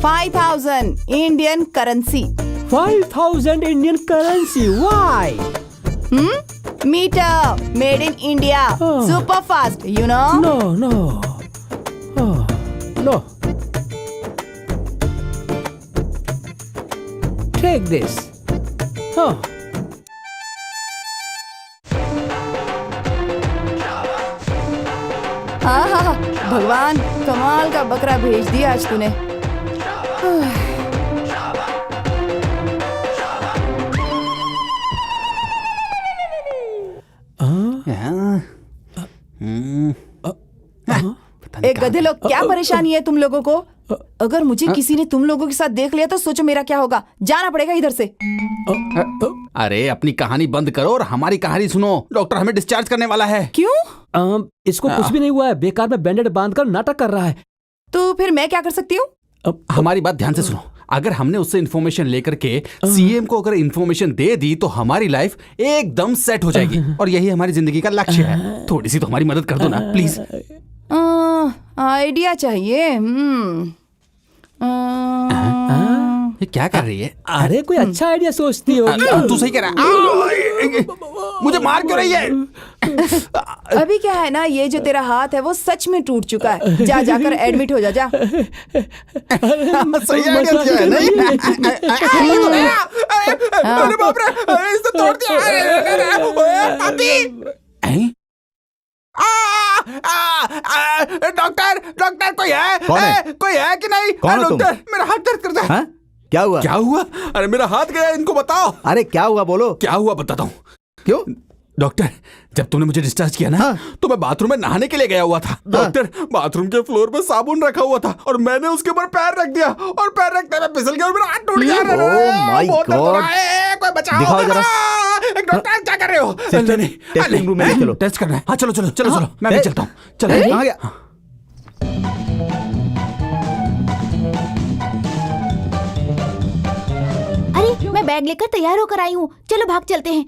5000 Indian currency. 5,000 Indian currency. Why? Meter made in India, Oh. Super fast, you know. No. Oh, no. Take this. Oh. हाँ, भगवान कमाल का बकरा भेज दिया आज तूने। एक गधे लोग, क्या परेशानी है तुम लोगों को? अगर मुझे किसी ने तुम लोगों के साथ देख लिया तो सोचो मेरा क्या होगा। जाना पड़ेगा इधर से। अरे अपनी कहानी बंद करो और हमारी कहानी सुनो। डॉक्टर हमें डिस्चार्ज करने वाला है। क्यों? इसको कुछ भी नहीं हुआ है, बेकार में बैंडेड बांधकर नाटक कर रहा है। तो फिर मैं क्या कर सकती हूँ? हमारी बात ध्यान से सुनो। अगर हमने उससे इन्फॉर्मेशन लेकर के सीएम को अगर इन्फॉर्मेशन दे दी तो हमारी लाइफ एकदम सेट हो जाएगी और यही हमारी जिंदगी का लक्ष्य है। थोड़ी सी तो हमारी मदद कर दो ना प्लीज। आइडिया चाहिए। ये क्या कर रही है? अरे कोई अच्छा आइडिया सोचती हो। तू सही कह रहा है। मुझे मार क्यों रही है? अभी क्या है ना, ये जो तेरा हाथ है वो सच में टूट चुका है। जा जाकर एडमिट हो जा। जा। सही आइडिया दिया है नहीं? अरे बाप रे, इसने तोड़ दिया। डॉक्टर डॉक्टर कोई है? कौन है? कोई है कि नहीं? कौन हो तुम? डॉक्टर मेरा हाथ दर्द करता है। हाँ? क्या हुआ? क्या हुआ? अरे मेरा हाथ गया, इनको बताओ। अरे क्या हुआ बोलो। क्या हुआ बताता हूँ। क्यों? डॉक्टर जब तुमने मुझे डिस्चार्ज किया ना, तो मैं बाथरूम में नहाने के लिए गया हुआ था। डॉक्टर बाथरूम के फ्लोर पे साबुन रखा हुआ था और मैंने उसके ऊपर पैर रख दिया और पैर रखते में फिसल गया और मेरा हाथ टूट गया। Oh my God. कोई बचाओ। दिखाओ जरा। डॉक्टर क्या कर रहे हो? टेस्टिंग रूम में चलो। टेस्ट करना है। हाँ चलो चलो चलो चलो, मैं भी चलता हूँ। चलो। कहाँ गया? अरे मैं बैग लेकर तैयार होकर आई हूँ, चलो भाग चलते हैं।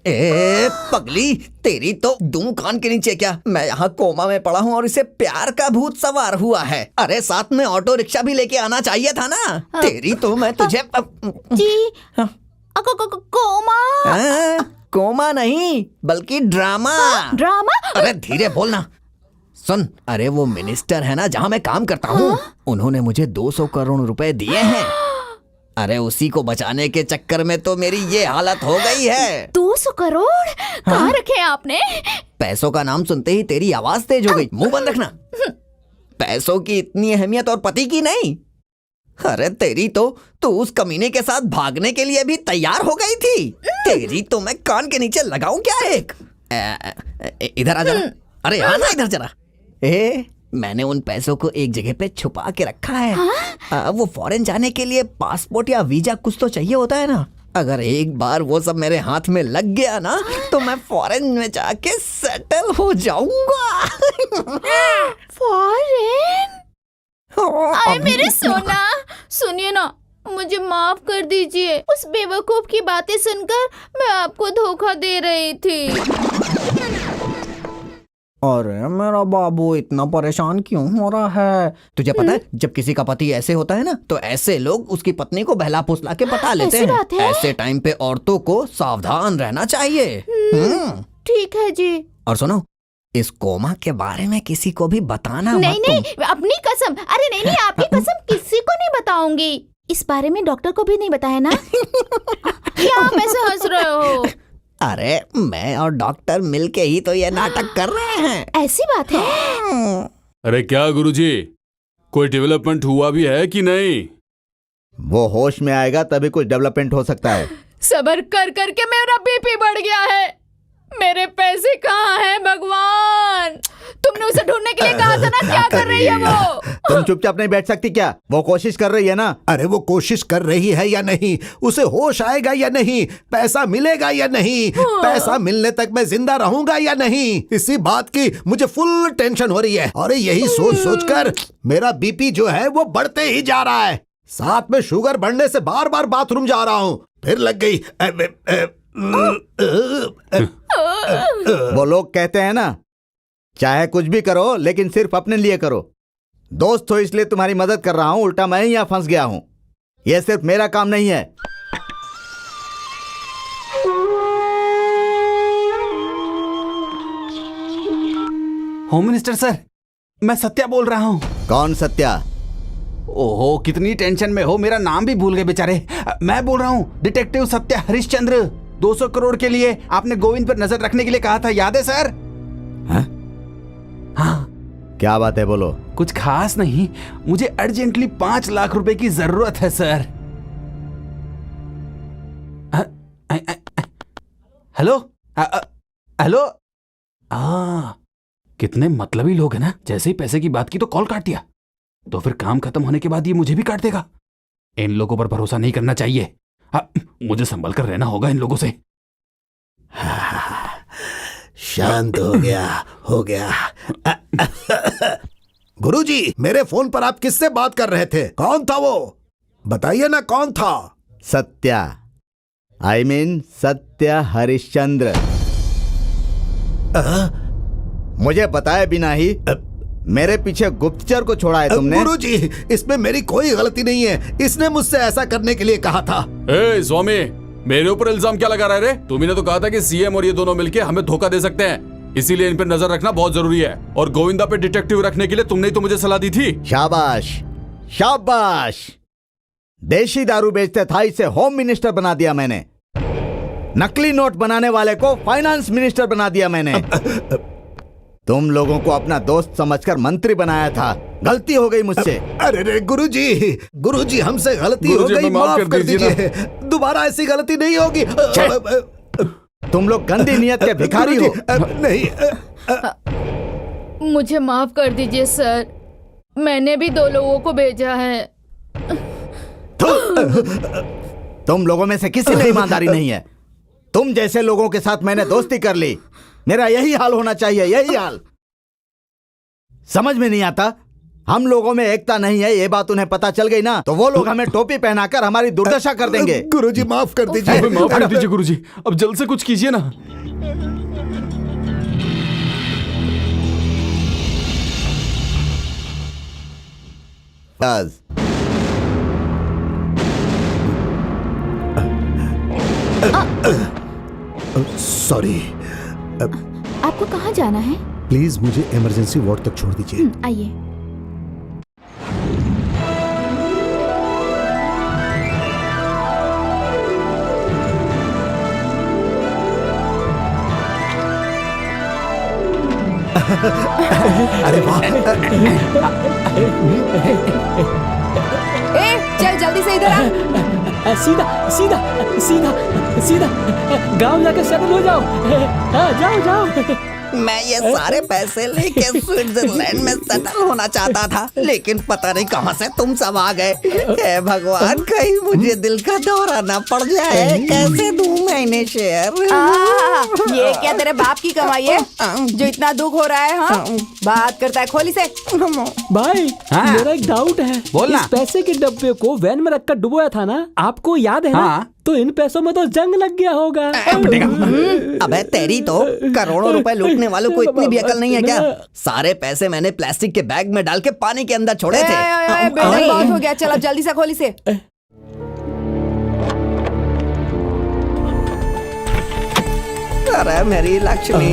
ए पगली, तेरी तो दूं कान के नीचे क्या। मैं यहाँ कोमा में पड़ा हूँ और इसे प्यार का भूत सवार हुआ है। अरे साथ में ऑटो रिक्शा भी लेके आना चाहिए था ना। तेरी तो मैं तुझे जी कोमा। कोमा नहीं बल्कि ड्रामा। ड्रामा? अरे धीरे बोलना। सुन, अरे वो मिनिस्टर है ना जहाँ मैं काम करता हूँ, उन्होंने मुझे 200 करोड़ रुपए दिए हैं। अरे उसी को बचाने के चक्कर में तो मेरी ये हालत हो गई है। 200 करोड़ कहाँ रखे आपने? पैसों का नाम सुनते ही तेरी आवाज तेज हो गई। मुंह बंद रखना। पैसों की इतनी अहमियत और पति की नहीं। अरे तेरी तो तू उस कमीने के साथ भागने के लिए भी तैयार हो गई थी। तेरी तो मैं कान के नीचे लगाऊं क्या एक? इधर आ जरा। अरे आना इधर जरा। मैंने उन पैसों को एक जगह पे छुपा के रखा है। वो फॉरेन जाने के लिए पासपोर्ट या वीजा कुछ तो चाहिए होता है ना। अगर एक बार वो सब मेरे हाथ में लग गया ना तो मैं फॉरेन में जाके सेटल हो जाऊंगा। फॉरेन? अरे मेरे सोना, सुनिए ना, मुझे माफ कर दीजिए। उस बेवकूफ की बातें सुनकर मैं आपको धोखा दे रही थी। अरे मेरा बाबू इतना परेशान क्यों हो रहा है? तुझे पता है जब किसी का पति ऐसे होता है ना तो ऐसे लोग उसकी पत्नी को बहला फुसला के पटा लेते ऐसी हैं। बात है? ऐसे टाइम पे औरतों को सावधान रहना चाहिए। ठीक है जी। और सुनो, इस कोमा के बारे में किसी को भी बताना मत। नहीं नहीं, अपनी कसम। अरे नहीं नहीं, आपकी कसम किसी को नहीं बताऊंगी। इस बारे में डॉक्टर को भी नहीं बताया ना? क्या आप ऐसे हंस रहे हो? अरे मैं और डॉक्टर मिलके ही तो ये नाटक कर रहे हैं। ऐसी बात है? अरे क्या गुरुजी, कोई डेवलपमेंट हुआ भी है कि नहीं? वो होश में आएगा तभी कुछ डेवलपमेंट हो सकता है। सबर कर करके मेरा बीपी बढ़ गया है। मेरे पैसे कहाँ हैं भगवान? तुमने उसे ढूंढने के लिए कहा था ना। क्या कर रही है वो? तुम चुपचाप नहीं बैठ सकती क्या? वो कोशिश कर रही है ना। अरे वो कोशिश कर रही है या नहीं, उसे होश आएगा या नहीं, पैसा मिलेगा या नहीं, पैसा मिलने तक मैं जिंदा रहूंगा या नहीं, इसी बात की मुझे फुल टेंशन हो रही है। और यही सोच सोचकर मेरा बीपी जो है वो बढ़ते ही जा रहा है। साथ में शुगर बढ़ने से बार बार बाथरूम जा रहा हूँ। फिर लग गई। वो लोग कहते हैं ना, चाहे कुछ भी करो लेकिन सिर्फ अपने लिए करो। दोस्त हो इसलिए तुम्हारी मदद कर रहा हूं, उल्टा मैं ही यहाँ फंस गया हूं। यह सिर्फ मेरा काम नहीं है। होम मिनिस्टर सर, मैं सत्या बोल रहा हूँ। कौन सत्या? ओहो कितनी टेंशन में हो, मेरा नाम भी भूल गए बेचारे। मैं बोल रहा हूँ डिटेक्टिव सत्या हरिश्चंद्र। 200 करोड़ के लिए आपने गोविंद पर नजर रखने के लिए कहा था, याद है सर? हाँ। क्या बात है, बोलो। कुछ खास नहीं, मुझे अर्जेंटली 5 लाख रुपए की जरूरत है सर। Hello hello. कितने मतलबी लोग हैं ना, जैसे ही पैसे की बात की तो कॉल काट दिया। तो फिर काम खत्म होने के बाद ये मुझे भी काट देगा। इन लोगों पर भरोसा नहीं करना चाहिए। मुझे संभल कर रहना होगा इन लोगों से। शांत हो गया, हो गया। गुरुजी, मेरे फोन पर आप किससे बात कर रहे थे? कौन था वो? बताइए ना, कौन था? Satya, I mean Satya Harishchandra. मुझे बताए बिना ही मेरे पीछे गुप्तचर को छोड़ा है तुमने। गुरुजी, इसमें मेरी कोई गलती नहीं है। इसने मुझसे ऐसा करने के लिए कहा था। ए स्वामी, मेरे ऊपर इल्जाम क्या लगा रहा है रे? तुम्ही तो कहा था कि सीएम और ये दोनों मिलके हमें धोखा दे सकते हैं, इसीलिए इन पर नजर रखना बहुत जरूरी है। और गोविंदा पे डिटेक्टिव रखने के लिए तुमने ही तो मुझे सलाह दी थी। शाबाश शाबाश। देशी दारू बेचते था, इसे होम मिनिस्टर बना दिया मैंने। नकली नोट बनाने वाले को फाइनेंस मिनिस्टर बना दिया मैंने। तुम लोगों को अपना दोस्त समझकर मंत्री बनाया था। गलती हो गई मुझसे। अरे रे गुरुजी, गुरुजी हमसे गलती हो गुरुजी, गई, हमें माफ माफ कर कर दीजिए दीजिए। दोबारा ऐसी गलती नहीं होगी। तुम लोग गंदी नियत के भिखारी हो। नहीं, मुझे माफ कर दीजिए सर, मैंने भी 2 लोगों को भेजा है। तुम लोगों में से किसी में ईमानदारी नहीं है। तुम जैसे लोगों के साथ मैंने दोस्ती कर ली। मेरा यही हाल होना चाहिए, यही हाल। समझ में नहीं आता, हम लोगों में एकता नहीं है, ये बात उन्हें पता चल गई ना तो वो लोग हमें टोपी पहनाकर हमारी दुर्दशा कर देंगे। गुरुजी माफ कर दीजिए। माफ कर दीजिए गुरुजी, अब जल्द से कुछ कीजिए ना। सॉरी, आपको कहाँ जाना है? प्लीज मुझे इमरजेंसी वार्ड तक छोड़ दीजिए। आइए। अरे वाह। ए, चल जल्दी से इधर आ। सीधा सीधा सीधा सीधा गांव जाके सेटल हो जाओ। हाँ, जाओ जाओ। मैं ये सारे पैसे लेके स्विट्जरलैंड में सेटल होना चाहता था, लेकिन पता नहीं कहां से तुम सब आ गए। हे भगवान, कहीं मुझे दिल का दौरा ना पड़ जाए। कैसे दूं मैं इन्हें शेयर? ये क्या तेरे बाप की कमाई है जो इतना दुख हो रहा है? हाँ, बात करता है, खोली से। भाई, हाँ। मेरा एक डाउट है। बोलना। इस पैसे के डब्बे को वैन में रखकर डुबोया था ना, आपको याद है ना? हाँ। तो इन पैसों में तो जंग लग गया होगा। अबे तेरी तो करोड़ों रुपए लूटने वालों को इतनी भी अकल नहीं है क्या? सारे पैसे मैंने प्लास्टिक के बैग में डाल के पानी के अंदर छोड़े थे। बेटा बहुत हो गया, चल अब जल्दी से खोली से। अरे मेरी लक्ष्मी।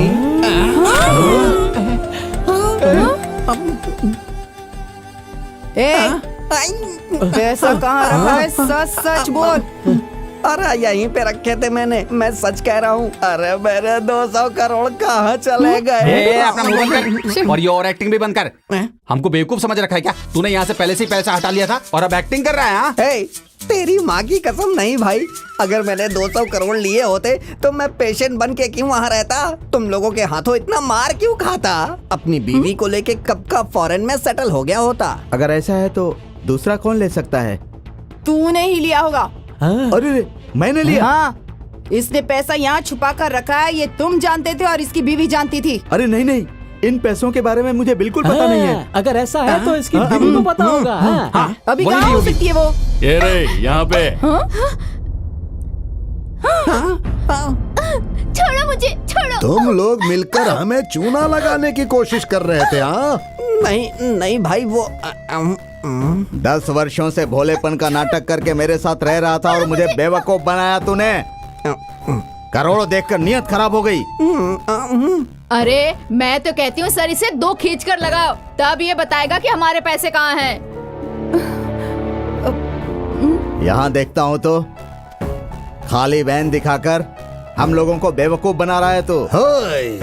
ए, पैसा कहाँ रखा है? सच सच बोल। अरे यहीं पे रखे थे मैंने, मैं सच कह रहा हूँ। अरे मेरे 200 करोड़ कहाँ चले गए? अपना मुंह बंद कर और ये और एक्टिंग भी बंद कर। हमको बेवकूफ समझ रखा है क्या? तूने यहाँ से पहले से ही पैसा हटा लिया था और अब एक्टिंग कर रहा है? हाँ? हे, तेरी माँ की कसम नहीं भाई, अगर मैंने 200 करोड़ लिए होते तो मैं पेशेंट बन के क्यों वहाँ रहता? तुम लोगों के हाथों इतना मार क्यों खाता? अपनी बीवी को लेके कब का फॉरेन में सेटल हो गया होता। अगर ऐसा है तो दूसरा कौन ले सकता है? तूने ही लिया होगा। अरे मैंने लिया? हाँ, इसने पैसा यहाँ छुपा कर रखा है, ये तुम जानते थे और इसकी बीवी जानती थी। अरे नहीं नहीं, इन पैसों के बारे में मुझे बिल्कुल पता नहीं है। अगर ऐसा है तो इसकी बीवी को पता होगा। हाँ। अभी कहाँ हो सकती है वो? ये रे यहाँ पे। छोड़ो मुझे, छोड़ो। तुम लोग मिलकर हमें चूना लगाने की कोशिश कर रहे थे? हाँ, नहीं नहीं भाई, वो 10 वर्षों से भोलेपन का नाटक करके मेरे साथ रह रहा था और मुझे बेवकूफ बनाया तूने। करोड़ों देखकर नियत खराब हो गई। अरे मैं तो कहती हूँ सर इसे 2 खींच कर लगाओ, तब ये बताएगा कि हमारे पैसे कहाँ हैं। यहाँ देखता हूँ तो खाली वैन दिखाकर हम लोगों को बेवकूफ बना रहा है तू। हाय,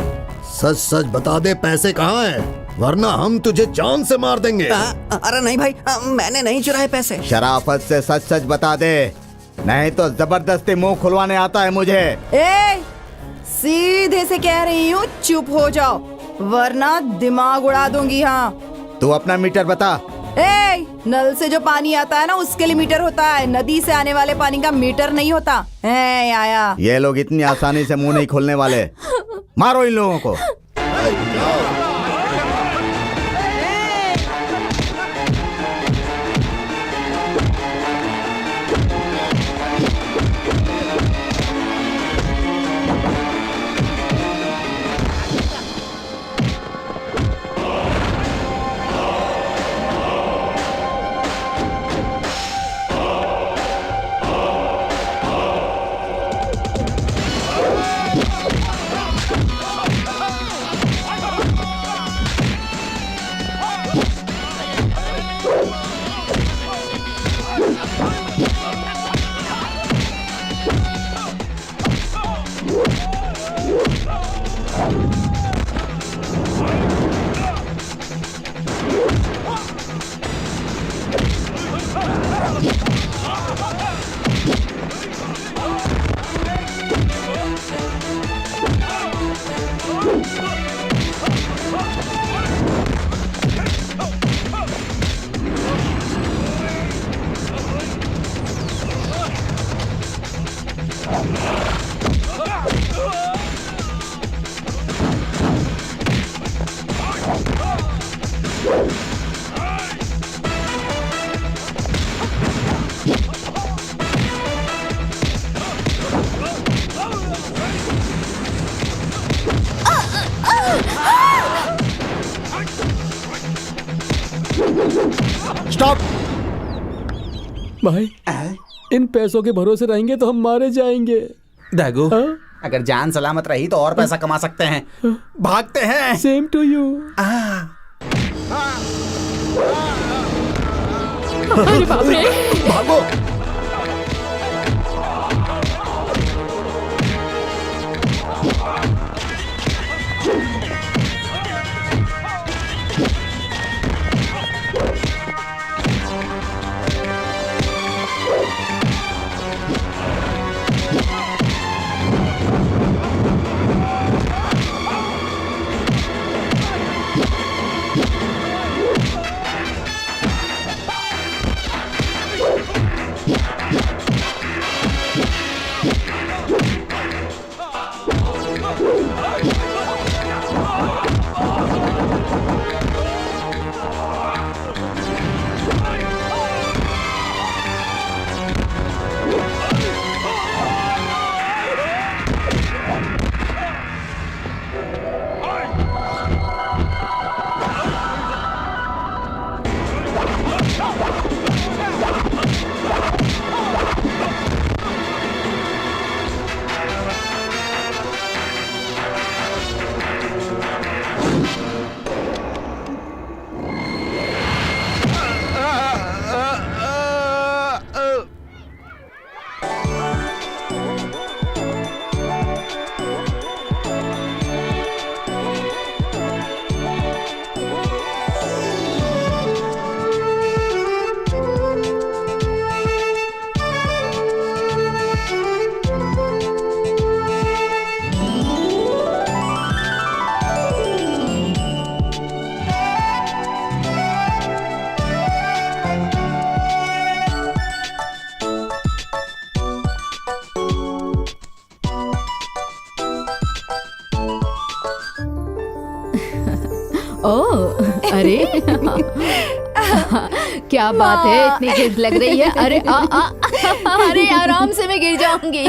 सच सच बता दे, पैसे कहाँ हैं? वरना हम तुझे जान से मार देंगे। अरे नहीं भाई, मैंने नहीं चुराए पैसे। शराफत से सच सच बता दे, नहीं तो जबरदस्ती मुंह खुलवाने आता है मुझे। ए, सीधे से कह रही हूँ, चुप हो जाओ वरना दिमाग उड़ा दूंगी। हाँ, तू अपना मीटर बता। ए, नल से जो पानी आता है ना उसके लिए मीटर होता है, नदी से आने वाले पानी का मीटर नहीं होता है। आया, ये लोग इतनी आसानी से मुंह नहीं खोलने वाले। मारो इन लोगों को। स्टॉप। भाई इन पैसों के भरोसे रहेंगे तो हम मारे जाएंगे। दागू, हाँ? अगर जान सलामत रही तो और पैसा कमा सकते हैं। भागते हैं। Same to you. अरे बाप रे। भागो। ओह, अरे क्या बात है, इतनी गिर लग रही है। अरे अरे आराम से मैं गिर जाऊंगी।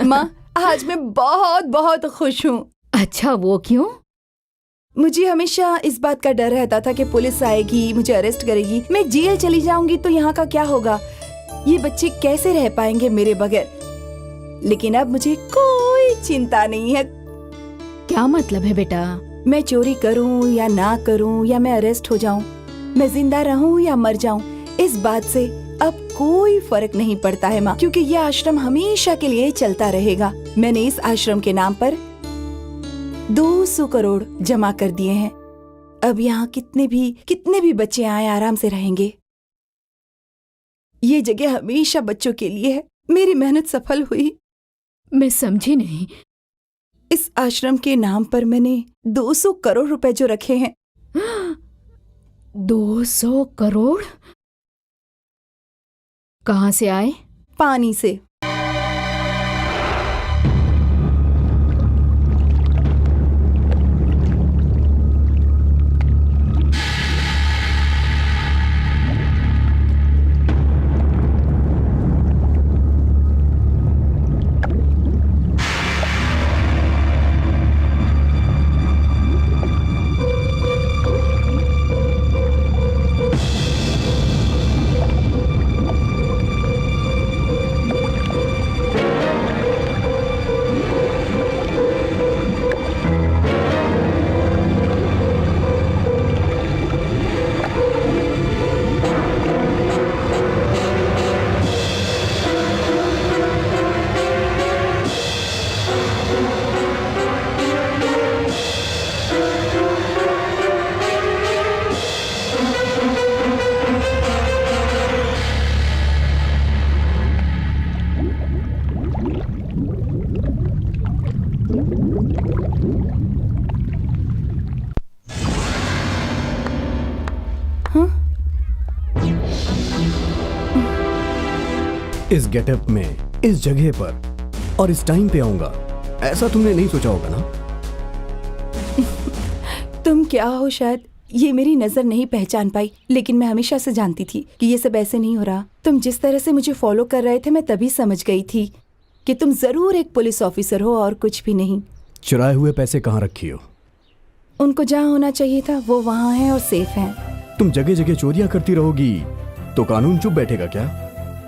माँ, आज मैं बहुत बहुत खुश हूँ। अच्छा, वो क्यों? मुझे हमेशा इस बात का डर रहता था कि पुलिस आएगी, मुझे अरेस्ट करेगी, मैं जेल चली जाऊंगी तो यहाँ का क्या होगा, ये बच्चे कैसे रह पाएंगे मेरे बगैर। लेकिन अब मुझे कोई चिंता नहीं है। क्या मतलब है बेटा? मैं चोरी करूं या ना करूं, या मैं अरेस्ट हो जाऊं, मैं जिंदा रहूं या मर जाऊं, इस बात से अब कोई फर्क नहीं पड़ता है माँ, क्योंकि यह आश्रम हमेशा के लिए चलता रहेगा। मैंने इस आश्रम के नाम पर 200 करोड़ जमा कर दिए हैं। अब यहाँ कितने भी बच्चे आए आराम से रहेंगे। ये जगह हमेशा बच्चों के लिए है। मेरी मेहनत सफल हुई। मैं समझी नहीं। इस आश्रम के नाम पर मैंने 200 करोड़ रुपए जो रखे हैं। 200 करोड़ कहाँ से आए? पानी से। इस गेटअप में, इस जगह पर और इस टाइम पे आऊंगा, ऐसा तुमने नहीं सोचा होगा ना? तुम क्या हो, शायद ये मेरी नजर नहीं पहचान पाई, लेकिन मैं हमेशा से जानती थी कि ये सब ऐसे नहीं हो रहा। तुम जिस तरह से मुझे फॉलो कर रहे थे, मैं तभी समझ गई थी कि तुम जरूर एक पुलिस ऑफिसर हो और कुछ भी नहीं। चुराए हुए पैसे कहाँ रखी हो? उनको जहाँ होना चाहिए था वो वहाँ है और सेफ है। तुम जगह जगह चोरियां करती रहोगी तो कानून चुप बैठेगा क्या?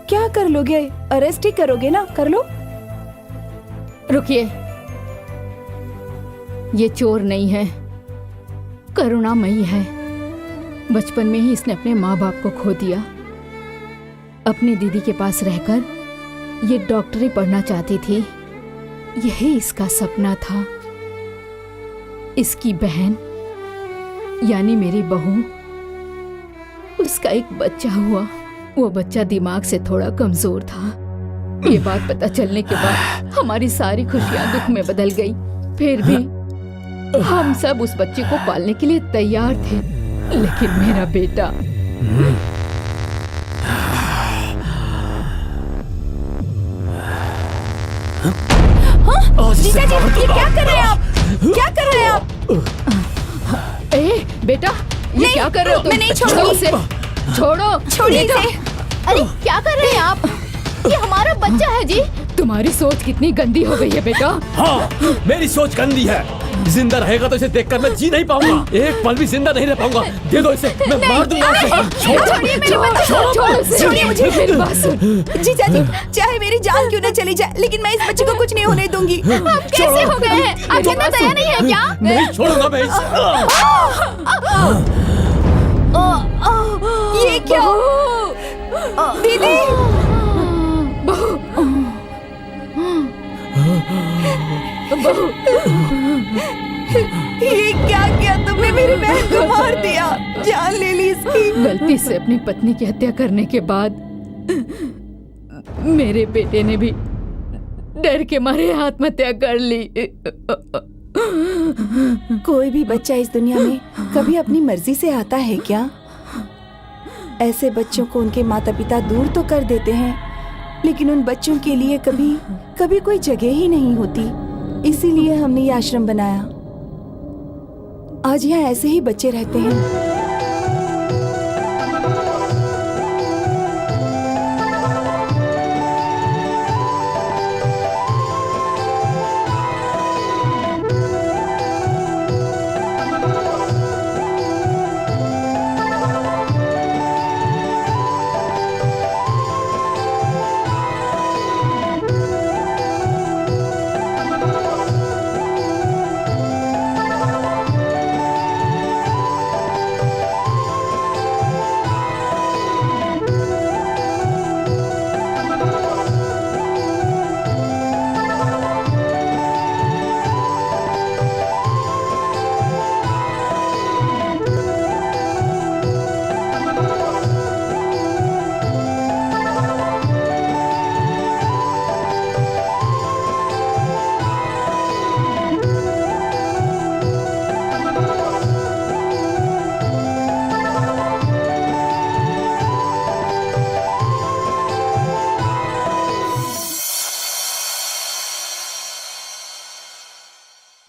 क्या कर लोगे? अरेस्ट ही करोगे ना? कर लो। रुकिए, ये चोर नहीं है, करुणामयी है। बचपन में ही इसने अपने माँ बाप को खो दिया। अपनी दीदी के पास रहकर ये डॉक्टरी पढ़ना चाहती थी, यही इसका सपना था। इसकी बहन यानी मेरी बहू, उसका एक बच्चा हुआ। वो बच्चा दिमाग से थोड़ा कमजोर था। ये बात पता चलने के बाद हमारी सारी खुशियां दुख में बदल गई। फिर भी हम सब उस बच्चे को पालने के लिए तैयार थे, लेकिन मेरा बेटा जीजा जी, ये क्या कर रहे हैं आप? क्या कर रहे हैं आप? ए बेटा, ये क्या कर रहे हो तुम? मैं नहीं छोड़ूंगी उसे। छोड़ो, छोड़िए बेटा। इसे। अरे क्या कर रहे हैं आप? ये हमारा बच्चा है जी। तुम्हारी सोच कितनी गंदी हो गई है बेटा। हाँ, मेरी सोच गंदी है। जिंदा रहेगा तो इसे देखकर मैं जी नहीं पाऊंगा। एक पल भी जिंदा नहीं रह पाऊंगा। दे दो इसे, मैं मार दूंगा इसे। छोड़िए मेरी बात, छोड़िए मुझे। मेरी बात सुन। जीजा जी, चाहे मेरी जान क्यों न चली जाए, लेकिन मैं इस बच्चे को कुछ नहीं होने दूंगी। आप कैसे हो गए हैं? आज इतना दया नहीं है क्या? नहीं छोड़ूंगा मैं इसे। ये क्या? दीदी, ये क्या किया तुमने? मेरी बहन को मार दिया, जान ले ली इसकी। गलती से अपनी पत्नी की हत्या करने के बाद मेरे बेटे ने भी डर के मारे आत्महत्या कर ली। कोई भी बच्चा इस दुनिया में कभी अपनी मर्जी से आता है क्या? ऐसे बच्चों को उनके माता पिता दूर तो कर देते हैं, लेकिन उन बच्चों के लिए कभी कभी कोई जगह ही नहीं होती। इसीलिए हमने ये आश्रम बनाया। आज यहाँ ऐसे ही बच्चे रहते हैं।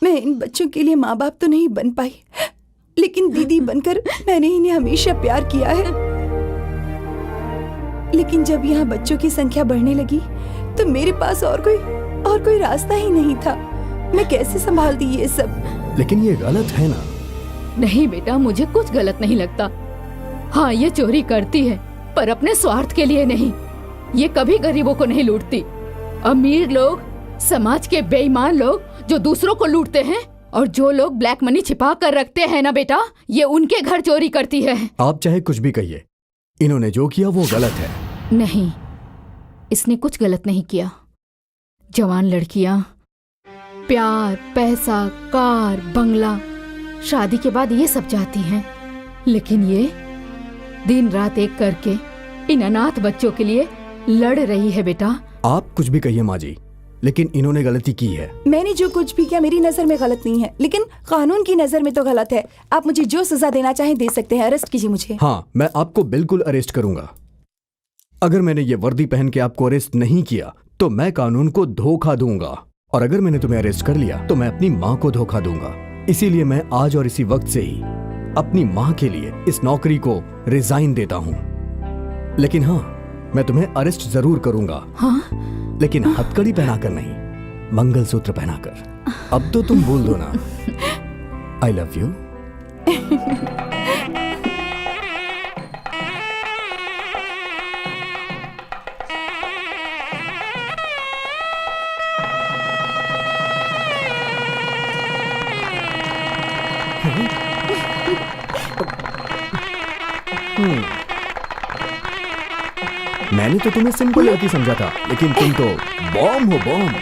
मैं इन बच्चों के लिए माँ बाप तो नहीं बन पाई, लेकिन दीदी बनकर मैंने इन्हें हमेशा प्यार किया है। लेकिन जब यहाँ बच्चों की संख्या बढ़ने लगी तो मेरे पास और कोई रास्ता ही नहीं था। मैं कैसे संभालती ये सब? लेकिन ये गलत है ना? नहीं बेटा, मुझे कुछ गलत नहीं लगता। हाँ, ये चोरी करती है, पर अपने स्वार्थ के लिए नहीं। ये कभी गरीबों को नहीं लूटती। अमीर लोग, समाज के बेईमान लोग जो दूसरों को लूटते हैं, और जो लोग ब्लैक मनी छिपा कर रखते हैं ना बेटा, ये उनके घर चोरी करती है। आप चाहे कुछ भी कहिए, इन्होंने जो किया वो गलत है। नहीं, इसने कुछ गलत नहीं किया। जवान लड़कियां प्यार, पैसा, कार, बंगला, शादी के बाद ये सब चाहती हैं, लेकिन ये दिन रात एक करके इन अनाथ बच्चों के लिए लड़ रही है बेटा। आप कुछ भी कहिए माँ जी, लेकिन इन्होंने गलती की है। मैंने जो कुछ भी किया मेरी नजर में गलत नहीं है, लेकिन कानून की नजर में तो गलत है। आप मुझे जो सजा देना चाहें दे सकते हैं। अरेस्ट कीजिए मुझे। हाँ, मैं आपको बिल्कुल अरेस्ट करूंगा। अगर मैंने ये वर्दी पहन के आपको अरेस्ट नहीं किया तो मैं कानून को धोखा दूंगा, और अगर मैंने तुम्हें अरेस्ट कर लिया तो मैं अपनी माँ को धोखा दूंगा। इसीलिए मैं आज और इसी वक्त से ही अपनी माँ के लिए इस नौकरी को रिजाइन देता हूँ। लेकिन हाँ, मैं तुम्हें अरेस्ट जरूर करूंगा। हाँ? लेकिन हथकड़ी पहनाकर नहीं, मंगलसूत्र पहनाकर। अब तो तुम बोल दो ना, आई लव यू। मैंने तो तुम्हें सिंपल लड़की समझा था, लेकिन तुम तो बॉम्ब हो, बॉम्ब।